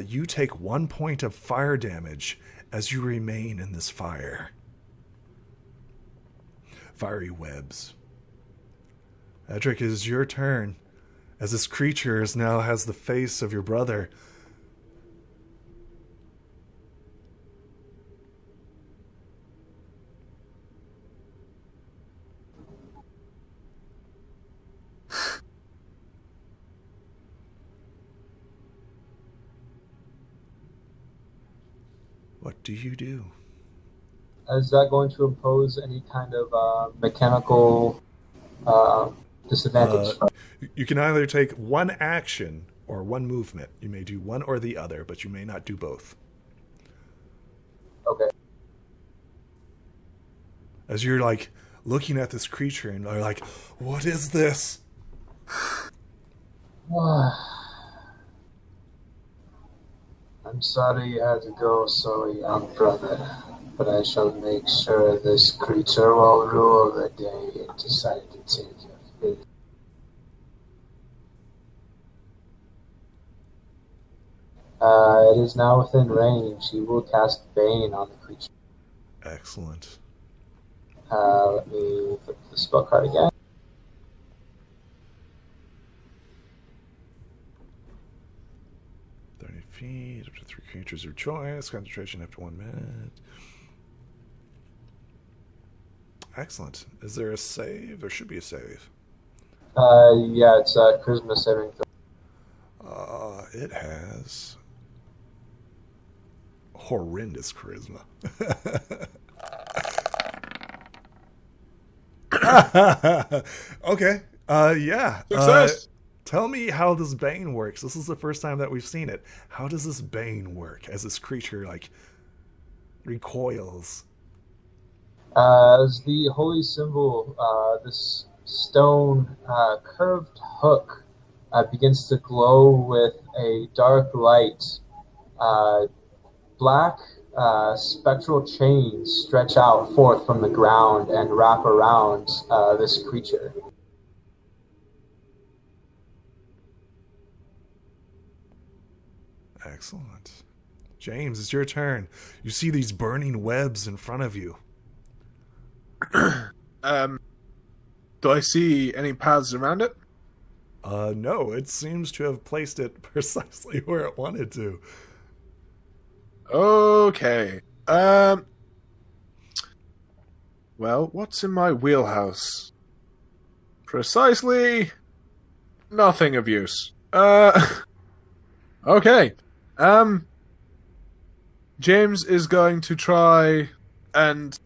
You take 1 point of fire damage as you remain in this fire. Fiery webs. Edric, it is your turn, as this creature now has the face of your brother. What do you do? Is that going to impose any kind of mechanical disadvantage? You can either take one action or one movement. You may do one or the other, but you may not do both. Okay. As you're, like, looking at this creature and are like, "What is this?" I'm sorry you had to go so young, brother, but I shall make sure this creature will rule the day it decided to take your fate. It is now within range. He will cast Bane on the creature. Excellent. Let me flip the spell card again. Feet, up to 3 creatures of choice, concentration up to 1 minute. Excellent. Is there a save? There should be a save. Yeah, it's a charisma saving throw. It has horrendous charisma. Okay. Yeah. Success! Tell me how this bane works. This is the first time that we've seen it. How does this bane work as this creature, like, recoils? As the holy symbol, this stone curved hook begins to glow with a dark light. Black spectral chains stretch out forth from the ground and wrap around this creature. Excellent. James, it's your turn. You see these burning webs in front of you. Do I see any paths around it? No, it seems to have placed it precisely where it wanted to. Okay. Well, what's in my wheelhouse? Precisely nothing of use. Okay. James is going to try and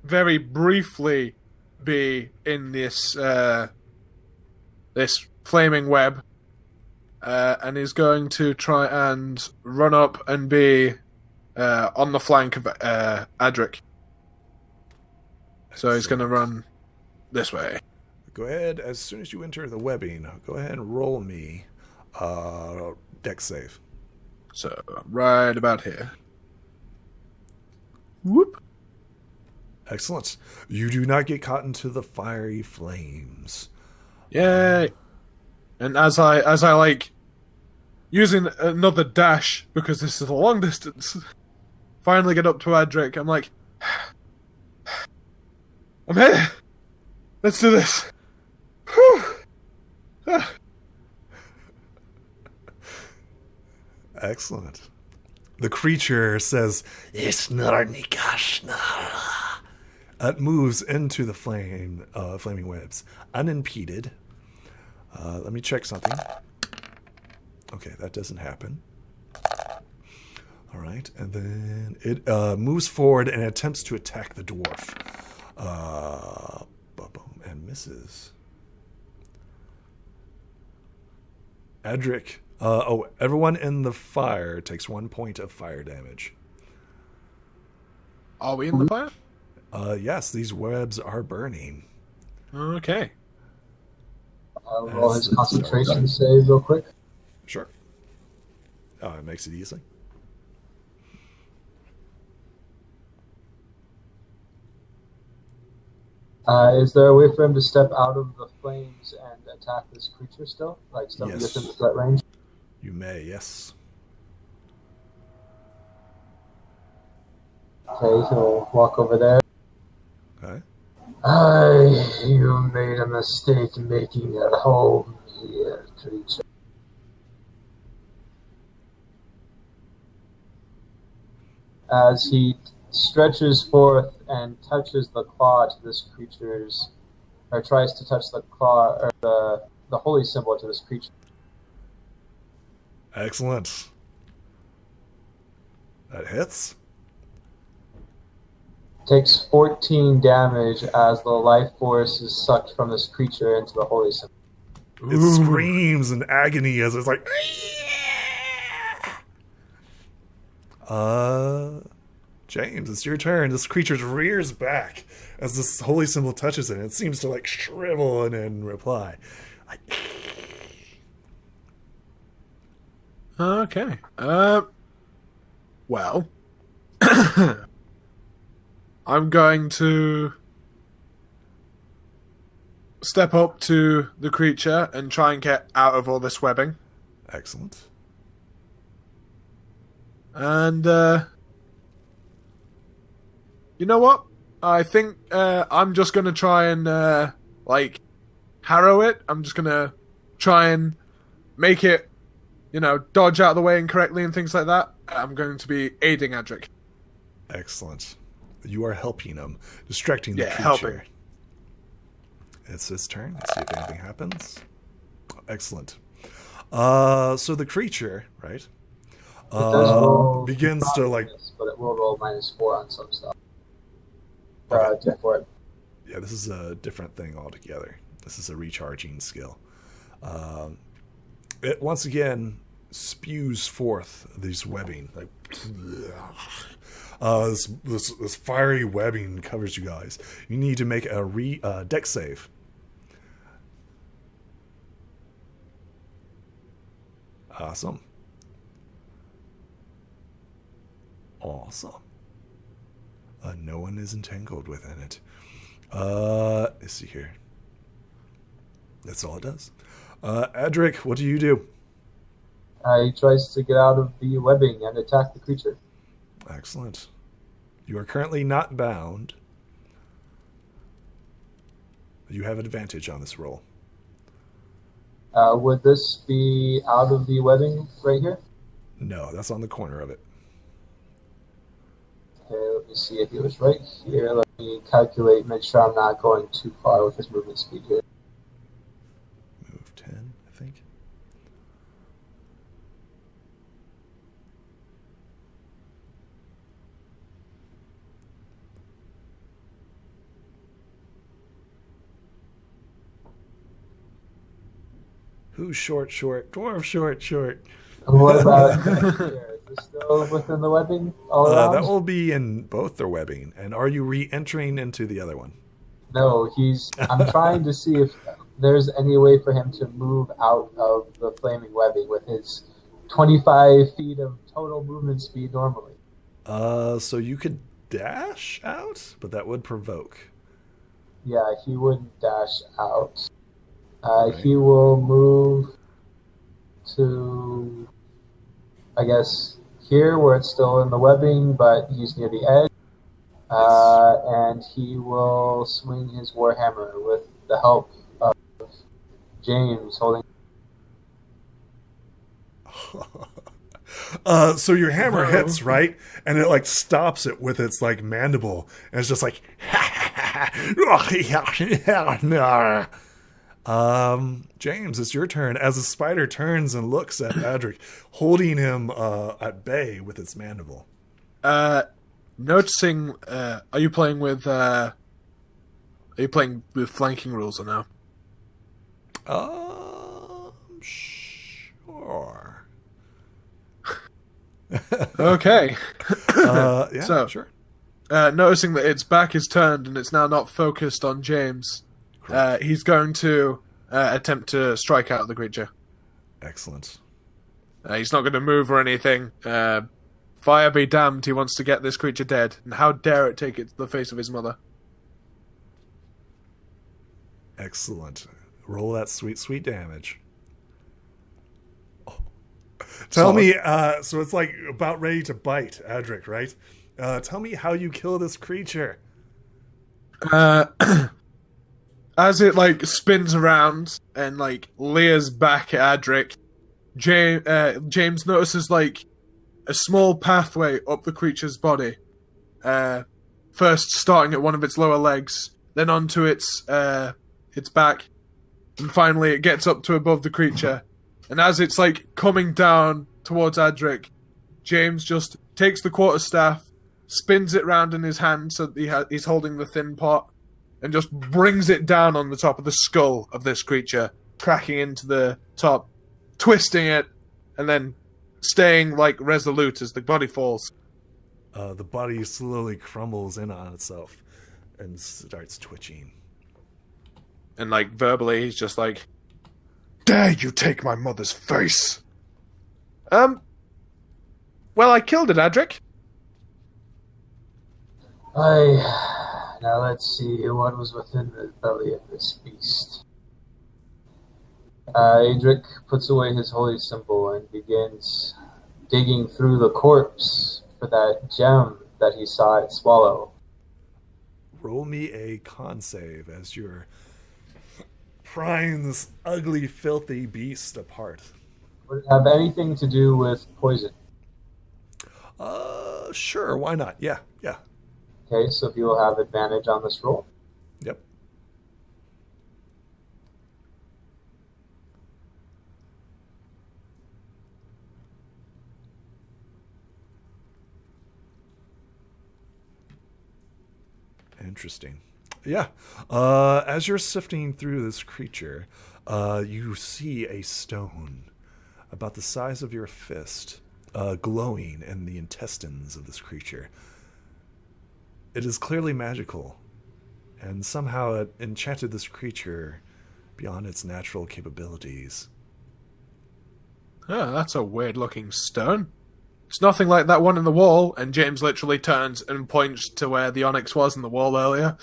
very briefly be in this this flaming web, and is going to try and run up and be on the flank of Adric. So he's going to run this way. Go ahead, as soon as you enter the webbing, go ahead and roll me dex save. So, right about here. Whoop. Excellent. You do not get caught into the fiery flames. Yay! And as I like using another dash, because this is a long distance, finally get up to Adric, I'm like, I'm here! Let's do this! Whew. Excellent. The creature says, it moves into the flaming webs, unimpeded. Let me check something. Okay, that doesn't happen. All right, and then it moves forward and attempts to attack the dwarf. And misses. Adric. Everyone in the fire takes 1 point of fire damage. Are we in the fire? Yes, these webs are burning. Okay. I'll roll his concentration save real quick. Sure. It makes it easy. Is there a way for him to step out of the flames and attack this creature still? Like, step Yes. within the threat range? You may, yes. Okay, he'll walk over there. Okay. You made a mistake making it home here, creature. As he stretches forth and touches the claw to this creature's, or tries to touch the claw, or the holy symbol to this creature. Excellent. That hits. Takes 14 damage as the life force is sucked from this creature into the holy symbol. It screams in agony as it's like... James, it's your turn. This creature rears back as this holy symbol touches it. It seems to like shrivel in reply. Like... Okay. Well, I'm going to step up to the creature and try and get out of all this webbing. Excellent. And, you know what? I think I'm just going to try and, harrow it. I'm just going to try and make it, dodge out of the way incorrectly and things like that. I'm going to be aiding Adric. Excellent. You are helping him, distracting the creature. Helping. It's his turn. Let's see if anything happens. Excellent. So the creature, right, It does roll begins to like. this, but it will roll -4 on some stuff. Okay. For it. Yeah, this is a different thing altogether. This is a recharging skill. It once again spews forth these webbing, like this fiery webbing covers you guys. You need to make a dex save. Awesome. No one is entangled within it. Let's see here. That's all it does. Adric, what do you do? He tries to get out of the webbing and attack the creature. Excellent. You are currently not bound. You have advantage on this roll. Would this be out of the webbing right here? No, that's on the corner of it. Okay, let me see if he was right here. Let me calculate, make sure I'm not going too far with his movement speed here. Move 10, I think. Who's short? Dwarf short. What about here? Is this still within the webbing all around? That will be in both their webbing. And are you re-entering into the other one? No, I'm trying to see if there's any way for him to move out of the flaming webbing with his 25 feet of total movement speed normally. So you could dash out, but that would provoke. Yeah, he wouldn't dash out. Right. He will move to, I guess, here where it's still in the webbing, but he's near the edge. And he will swing his warhammer with the help of James holding. So your hammer hits, right? And it like stops it with its like mandible. And it's just like James, it's your turn. As the spider turns and looks at Adric, holding him at bay with its mandible. Noticing, are you playing with flanking rules or no? Sure. Okay. Yeah, So, sure. Noticing that its back is turned and it's now not focused on James, he's going to attempt to strike out the creature. Excellent. He's not going to move or anything. Fire be damned, he wants to get this creature dead. And how dare it take it to the face of his mother? Excellent. Roll that sweet damage. Oh. Tell me, so it's like about ready to bite, Adric, right? Tell me how you kill this creature. As it like spins around and like leers back at Adric, James notices like a small pathway up the creature's body. First starting at one of its lower legs, then onto its back, and finally it gets up to above the creature. And as it's like coming down towards Adric, James just takes the quarterstaff, spins it round in his hand so that he's holding the thin pot, and just brings it down on the top of the skull of this creature, cracking into the top, twisting it, and then staying like resolute as the body falls. The body slowly crumbles in on itself and starts twitching. And like verbally, he's just like, "Dare you take my mother's face?" Well, I killed it, Adric. Now let's see what was within the belly of this beast. Adric puts away his holy symbol and begins digging through the corpse for that gem that he saw it swallow. Roll me a con save as you're prying this ugly, filthy beast apart. Would it have anything to do with poison? Sure, why not? Yeah. Okay, so he will have advantage on this roll. Yep. Interesting. Yeah. As you're sifting through this creature, you see a stone about the size of your fist, glowing in the intestines of this creature. It is clearly magical, and somehow it enchanted this creature beyond its natural capabilities. Oh, that's a weird-looking stone. It's nothing like that one in the wall, and James literally turns and points to where the onyx was in the wall earlier.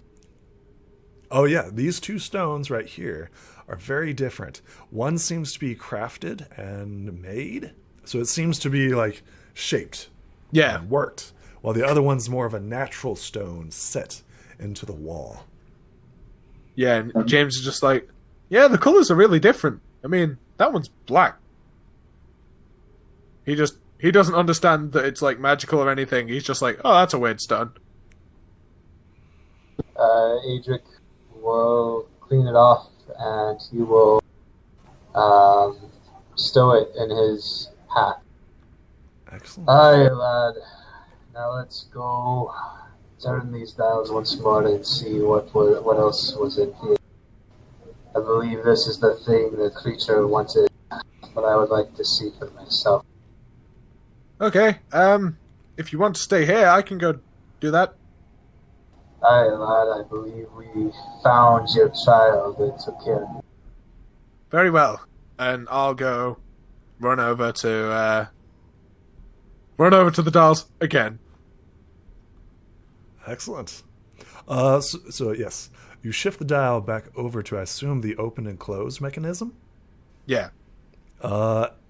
Oh yeah, these two stones right here are very different. One seems to be crafted and made, so it seems to be like shaped and worked, while the other one's more of a natural stone set into the wall. Yeah, and James is just like, yeah, the colours are really different. I mean, that one's black. He doesn't understand that it's like magical or anything. He's just like, oh, that's a weird stone. Adric will clean it off, and he will stow it in his hat. Excellent. Aye, lad. Now let's go turn these dials once more and see what else was in here. I believe this is the thing the creature wanted, but I would like to see for myself. Okay, if you want to stay here, I can go do that. Aye, lad, I believe we found your child and took care of it. Very well. And I'll go run over to the dolls again. Excellent. So yes, you shift the dial back over to, I assume, the open and close mechanism. Yeah.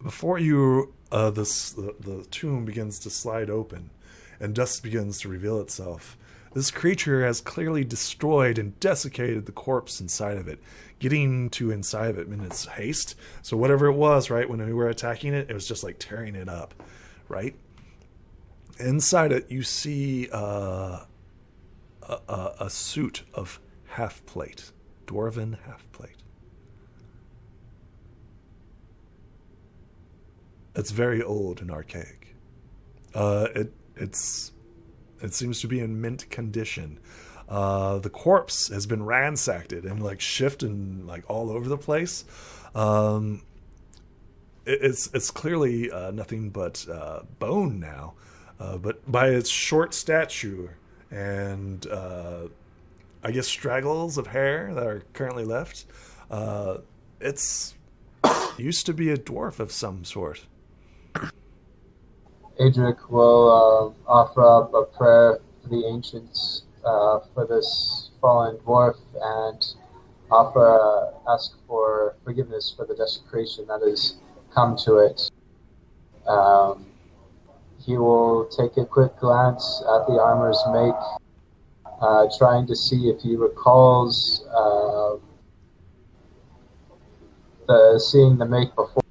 Before you, the tomb begins to slide open, and dust begins to reveal itself. This creature has clearly destroyed and desiccated the corpse inside of it, getting to inside of it in its haste. So whatever it was, right, when we were attacking it, it was just like tearing it up, right? Inside it, you see a suit of half-plate, dwarven half-plate. It's very old and archaic. It seems to be in mint condition. The corpse has been ransacked and like shifted like all over the place. It's clearly nothing but bone now. But by its short stature and I guess straggles of hair that are currently left, it's used to be a dwarf of some sort. Adric will offer up a prayer for the ancients for this fallen dwarf and ask for forgiveness for the desecration that has come to it. He will take a quick glance at the armor's make, trying to see if he recalls seeing the make before.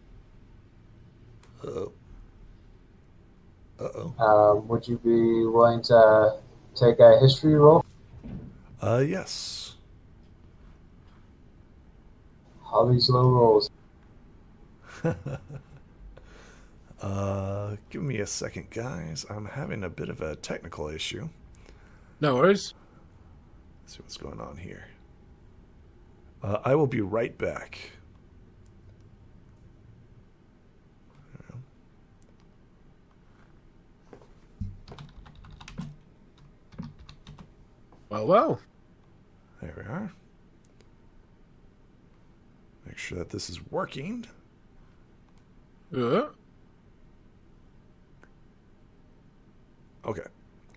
Would you be willing to take a history roll? Yes. All these low rolls. Give me a second, guys. I'm having a bit of a technical issue. No worries. Let's see what's going on here. I will be right back. Well. There we are. Make sure that this is working. Okay.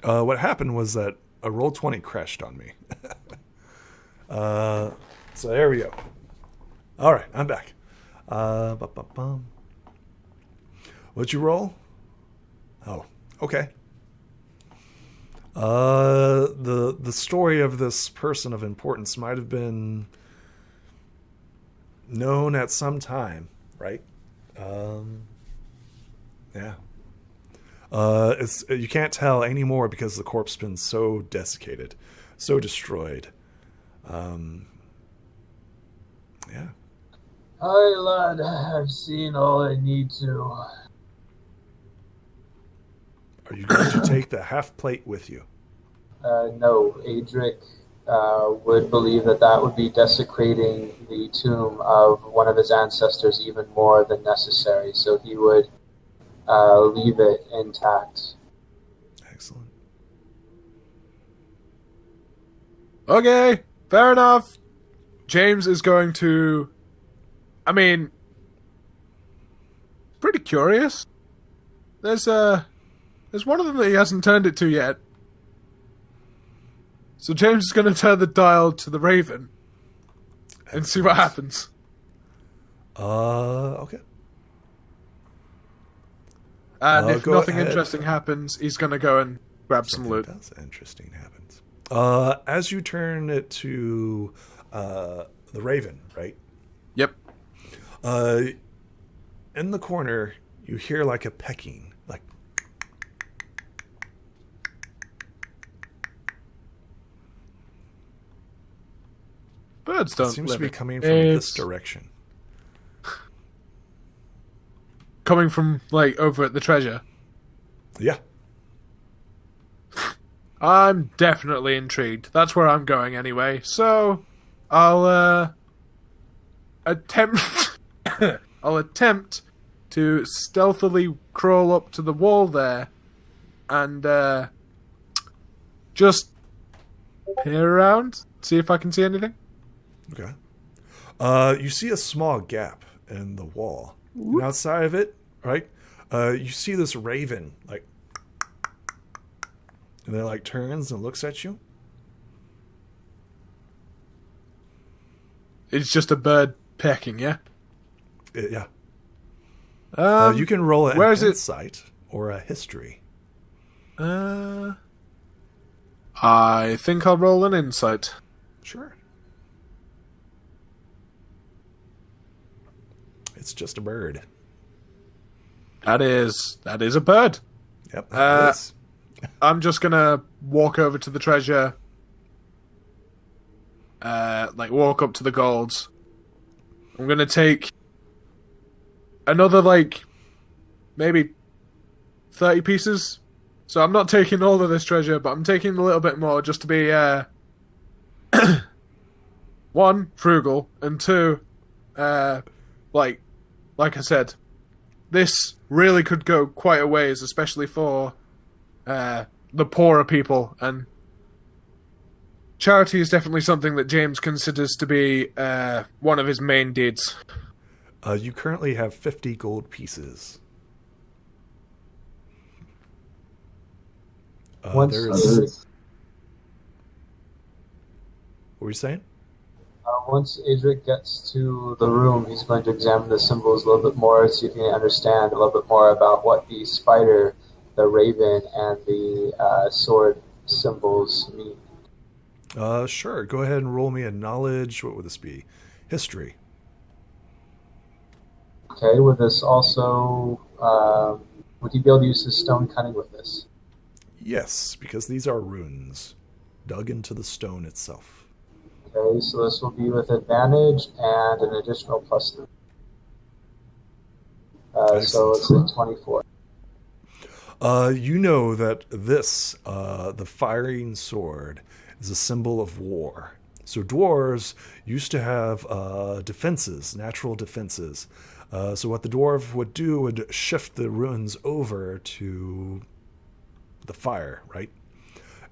What happened was that a Roll20 crashed on me. So there we go. All right, I'm back. What'd you roll? Oh, okay. The story of this person of importance might have been known at some time, right? Yeah. You can't tell anymore because the corpse has been so desiccated, so destroyed. Yeah. Hi, lad. I've seen all I need to. Are you going to take the half plate with you? No, Adric would believe that that would be desecrating the tomb of one of his ancestors even more than necessary. So he would leave it intact. Excellent. Okay, fair enough. James is going to... I mean... pretty curious. There's one of them that he hasn't turned it to yet. So James is going to turn the dial to the Raven. And see what happens. Okay. And if nothing ahead. interesting happens, he's going to go and grab some loot. That's interesting happens. As you turn it to the Raven, right? Yep. In the corner, you hear like a pecking, like. Birds It don't seems live to be in coming from caves. this direction. Coming from, like, over at the treasure. Yeah. I'm definitely intrigued. That's where I'm going anyway. So, I'll attempt I'll attempt to stealthily crawl up to the wall there and just peer around, see if I can see anything. Okay. You see a small gap in the wall. And outside of it, right, you see this raven, like, and then like turns and looks at you. It's just a bird pecking, yeah? Yeah. Um, You can roll an where is it? insight or a history. I think I'll roll an insight. Sure. It's just a bird. That is a bird. Yep, that is. I'm just gonna walk over to the treasure, like walk up to the golds. I'm gonna take another, like, maybe 30 pieces. So I'm not taking all of this treasure, but I'm taking a little bit more just to be, one, frugal, and two, like I said, this really could go quite a ways, especially for the poorer people, and charity is definitely something that James considers to be one of his main deeds. You currently have 50 gold pieces. Once There's... What were you saying? Once Adric gets to the room, he's going to examine the symbols a little bit more, see if he can understand a little bit more about what the spider, the raven, and the sword symbols mean. Sure. Go ahead and roll me a knowledge. What would this be? History. Okay, would this also, would he be able to use his stone cutting with this? Yes, because these are runes dug into the stone itself. Okay, so this will be with advantage and an additional +3. So it's a 24. You know that this, the firing sword, is a symbol of war. So dwarves used to have defenses, natural defenses. So what the dwarf would do would shift the runes over to the fire, right?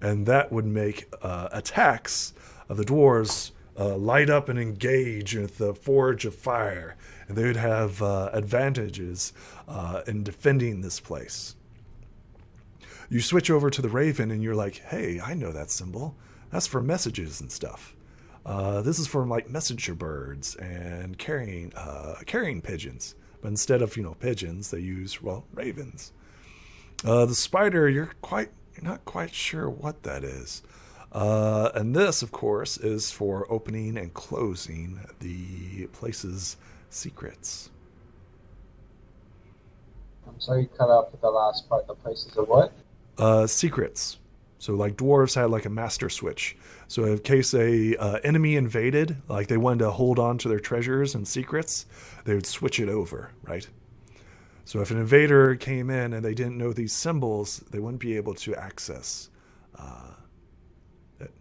And that would make attacks of the dwarves light up and engage with the forge of fire. And they would have advantages in defending this place. You switch over to the raven and you're like, hey, I know that symbol. That's for messages and stuff. This is for like messenger birds and carrying pigeons. But instead of, pigeons, they use, ravens. The spider, you're not quite sure what that is. And this, of course, is for opening and closing the place's secrets. I'm sorry you cut out the last part. The places of what? Secrets. So like dwarves had like a master switch. So in case a enemy invaded, like they wanted to hold on to their treasures and secrets, they would switch it over, right? So if an invader came in and they didn't know these symbols, they wouldn't be able to access it.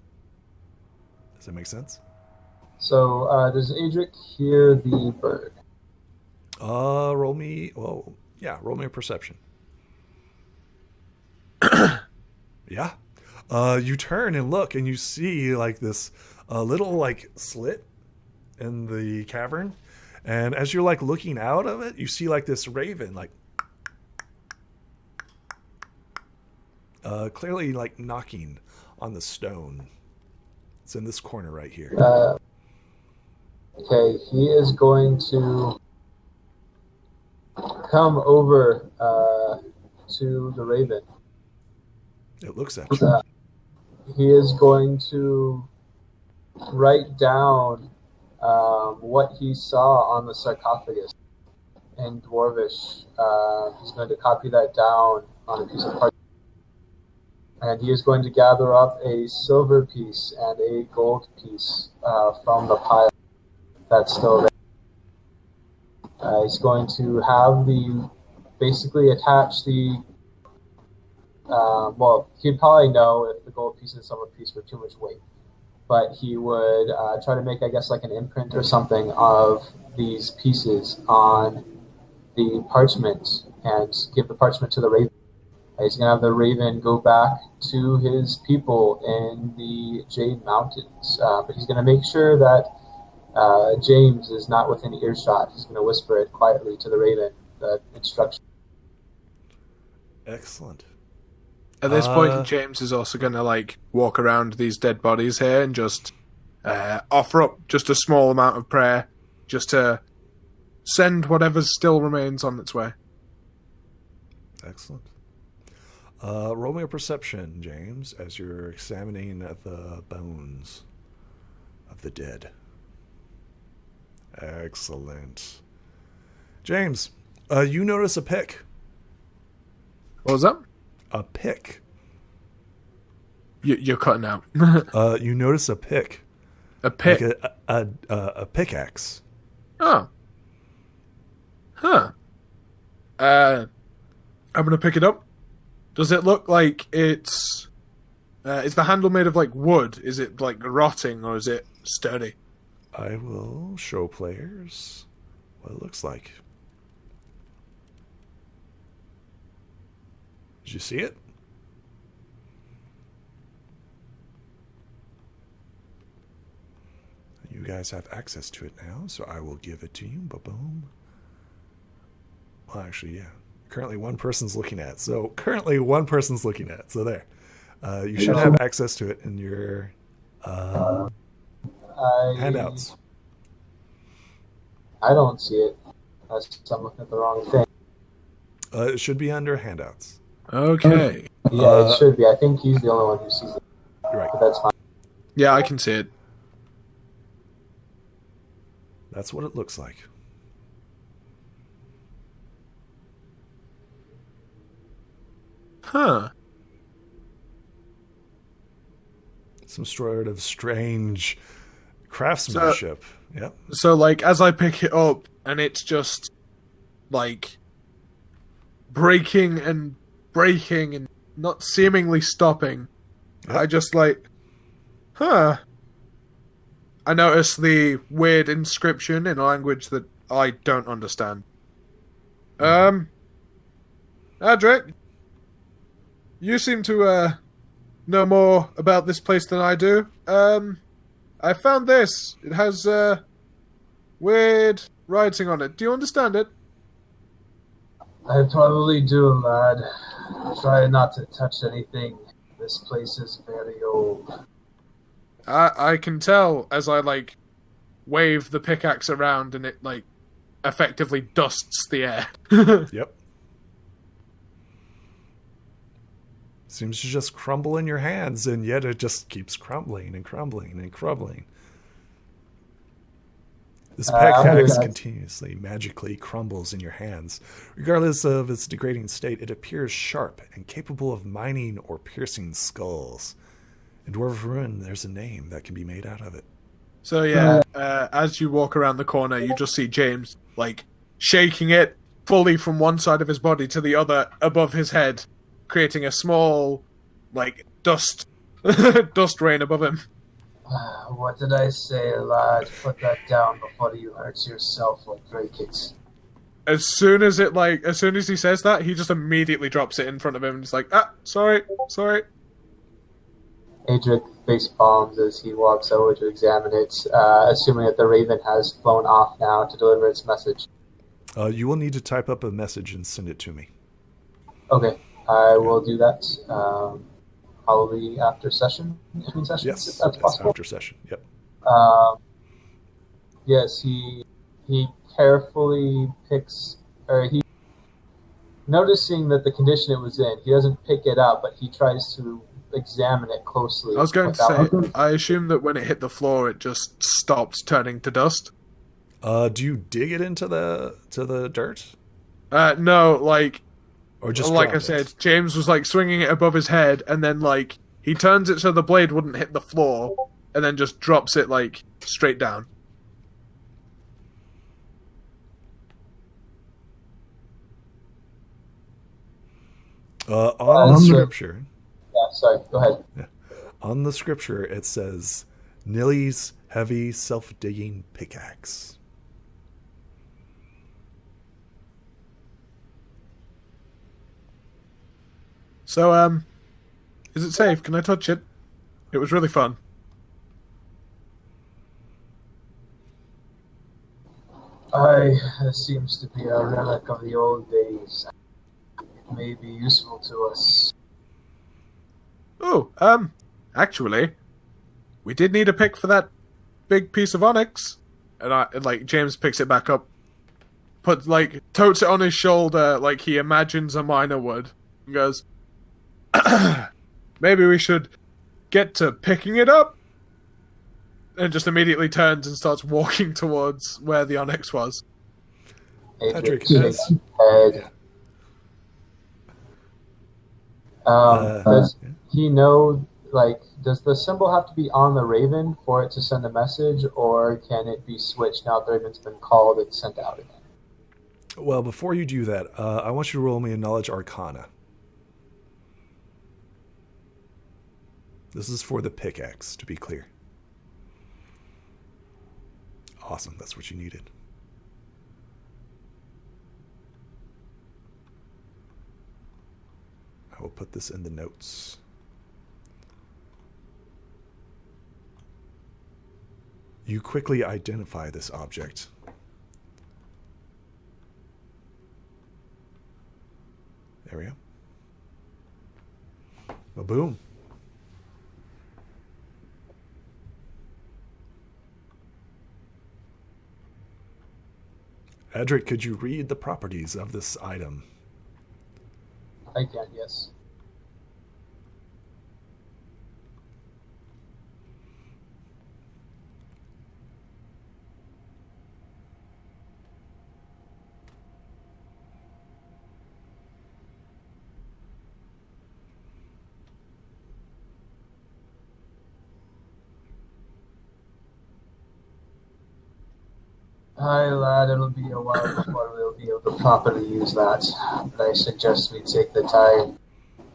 Does that make sense? So does Adric hear the bird? Roll me a perception. Yeah. You turn and look, and you see like this little like slit in the cavern, and as you're like looking out of it, you see like this raven like clearly like knocking on the stone. It's in this corner right here. Okay, he is going to come over to the raven. It looks at you. He is going to write down what he saw on the sarcophagus in Dwarvish. He's going to copy that down on a piece of parchment. And he is going to gather up a silver piece and a gold piece from the pile that's still there. He's going to have basically attach the, he'd probably know if the gold piece and the silver piece were too much weight, but he would try to make, I guess, like an imprint or something of these pieces on the parchment and give the parchment to the raven. He's going to have the raven go back to his people in the Jade Mountains, but he's going to make sure that James is not within earshot. He's going to whisper it quietly to the raven, the instruction. Excellent. At this point, James is also going to like walk around these dead bodies here and just offer up just a small amount of prayer, just to send whatever still remains on its way. Excellent. Roll me a perception, James, as you're examining the bones of the dead. Excellent. James, you notice a pick. What was that? A pick. You're cutting out. You notice a pick. A pick? Like a pickaxe. Oh. Huh. I'm going to pick it up. Does it look like it's... is the handle made of, like, wood? Is it, like, rotting, or is it sturdy? I will show players what it looks like. Did you see it? You guys have access to it now, so I will give it to you. Ba-boom. Well, actually, yeah. Currently one person's looking at it. So there. You should have access to it in your handouts. I don't see it. I'm looking at the wrong thing. It should be under handouts. Okay. Yeah, it should be. I think he's the only one who sees it. Right. But that's fine. Yeah, I can see it. That's what it looks like. Huh. Some sort of strange craftsmanship. Yep. So, like, as I pick it up, and it's just, like, breaking and not seemingly stopping, Yep. I just, like, huh. I notice the weird inscription in a language that I don't understand. Adric, you seem to, know more about this place than I do. I found this. It has, weird writing on it. Do you understand it? I probably do, lad. Try not to touch anything. This place is very old. I can tell as I, like, wave the pickaxe around and it, like, effectively dusts the air. Yep. Seems to just crumble in your hands, and yet it just keeps crumbling and crumbling and crumbling. This pickaxe continuously, magically crumbles in your hands. Regardless of its degrading state, it appears sharp and capable of mining or piercing skulls. In Dwarf Ruin, there's a name that can be made out of it. So, yeah, as you walk around the corner, you just see James, like, shaking it fully from one side of his body to the other above his head, creating a small, like, dust rain above him. What did I say, lad? Put that down before you hurt yourself or break it. As soon as he says that, he just immediately drops it in front of him and is like, sorry. Adric face palms as he walks over to examine it, assuming that the raven has flown off now to deliver its message. You will need to type up a message and send it to me. Okay, I will do that. Probably after session, between sessions, Yes, if that's possible. after session. Yep. Yes, he carefully picks, or he, noticing that the condition it was in, he doesn't pick it up, but he tries to examine it closely. I was going to say, I assume that when it hit the floor, it just stopped turning to dust. Do you dig it into the dirt? No, Or just like I drop said, it? James was swinging it above his head, and then he turns it so the blade wouldn't hit the floor, and then just drops it straight down. On the scripture. Yeah, sorry, go ahead. Yeah, on the scripture, it says Nilly's heavy self-digging pickaxe. So, is it safe? Can I touch it? It was really fun. This seems to be a relic of the old days. It may be useful to us. Oh, actually, we did need a pick for that big piece of onyx. And James picks it back up, totes it on his shoulder like he imagines a miner would, and goes, maybe we should get to picking it up? And just immediately turns and starts walking towards where the onyx was. Patrick Adric says, head. Does he know, does the symbol have to be on the raven for it to send a message, or can it be switched now that the raven's been called and sent out again? well, before you do that, I want you to roll me a Knowledge Arcana. This is for the pickaxe, to be clear. Awesome, that's what you needed. I will put this in the notes. You quickly identify this object. There we go. Well, boom. Edric, could you read the properties of this item? I can, yes. Hi, lad. It'll be a while before we'll be able to properly use that. But I suggest we take the time.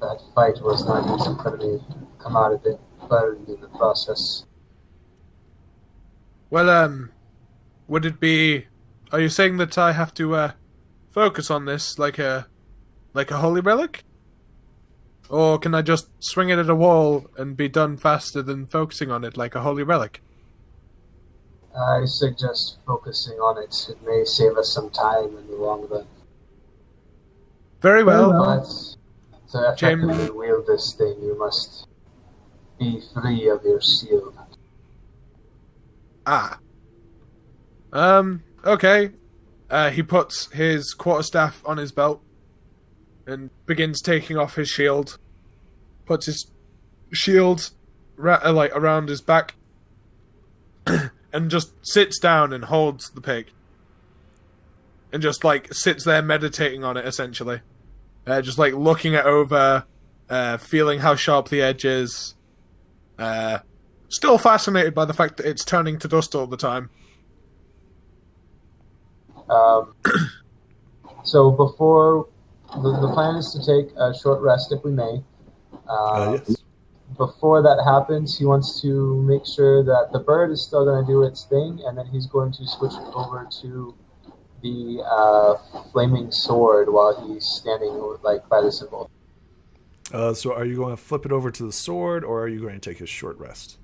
That fight was not easy for me. Come out a bit burned in the process. Well, would it be... Are you saying that I have to, focus on this like a holy relic? Or can I just swing it at a wall and be done faster than focusing on it like a holy relic? I suggest focusing on it. It may save us some time in the long run. Very well. But to effectively wield this thing, you must be free of your shield. Okay. He puts his quarterstaff on his belt and begins taking off his shield. Puts his shield around his back and just sits down and holds the pig. And just sits there meditating on it, essentially. Just looking it over, feeling how sharp the edge is. Still fascinated by the fact that it's turning to dust all the time. So before the plan is to take a short rest if we may. Yes. before that happens, he wants to make sure that the bird is still going to do its thing, and then he's going to switch over to the flaming sword while he's standing like by the symbol. So are you going to flip it over to the sword, or are you going to take a short rest?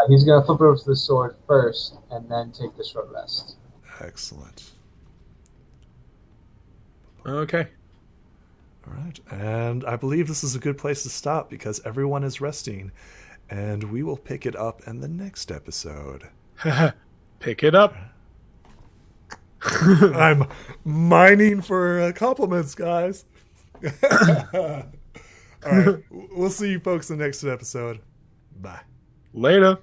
He's going to flip it over to the sword first, and then take the short rest. Excellent. Okay. All right. And I believe this is a good place to stop because everyone is resting, and we will pick it up in the next episode. Pick it up. I'm mining for compliments, guys. All right. We'll see you folks in the next episode. Bye. Later.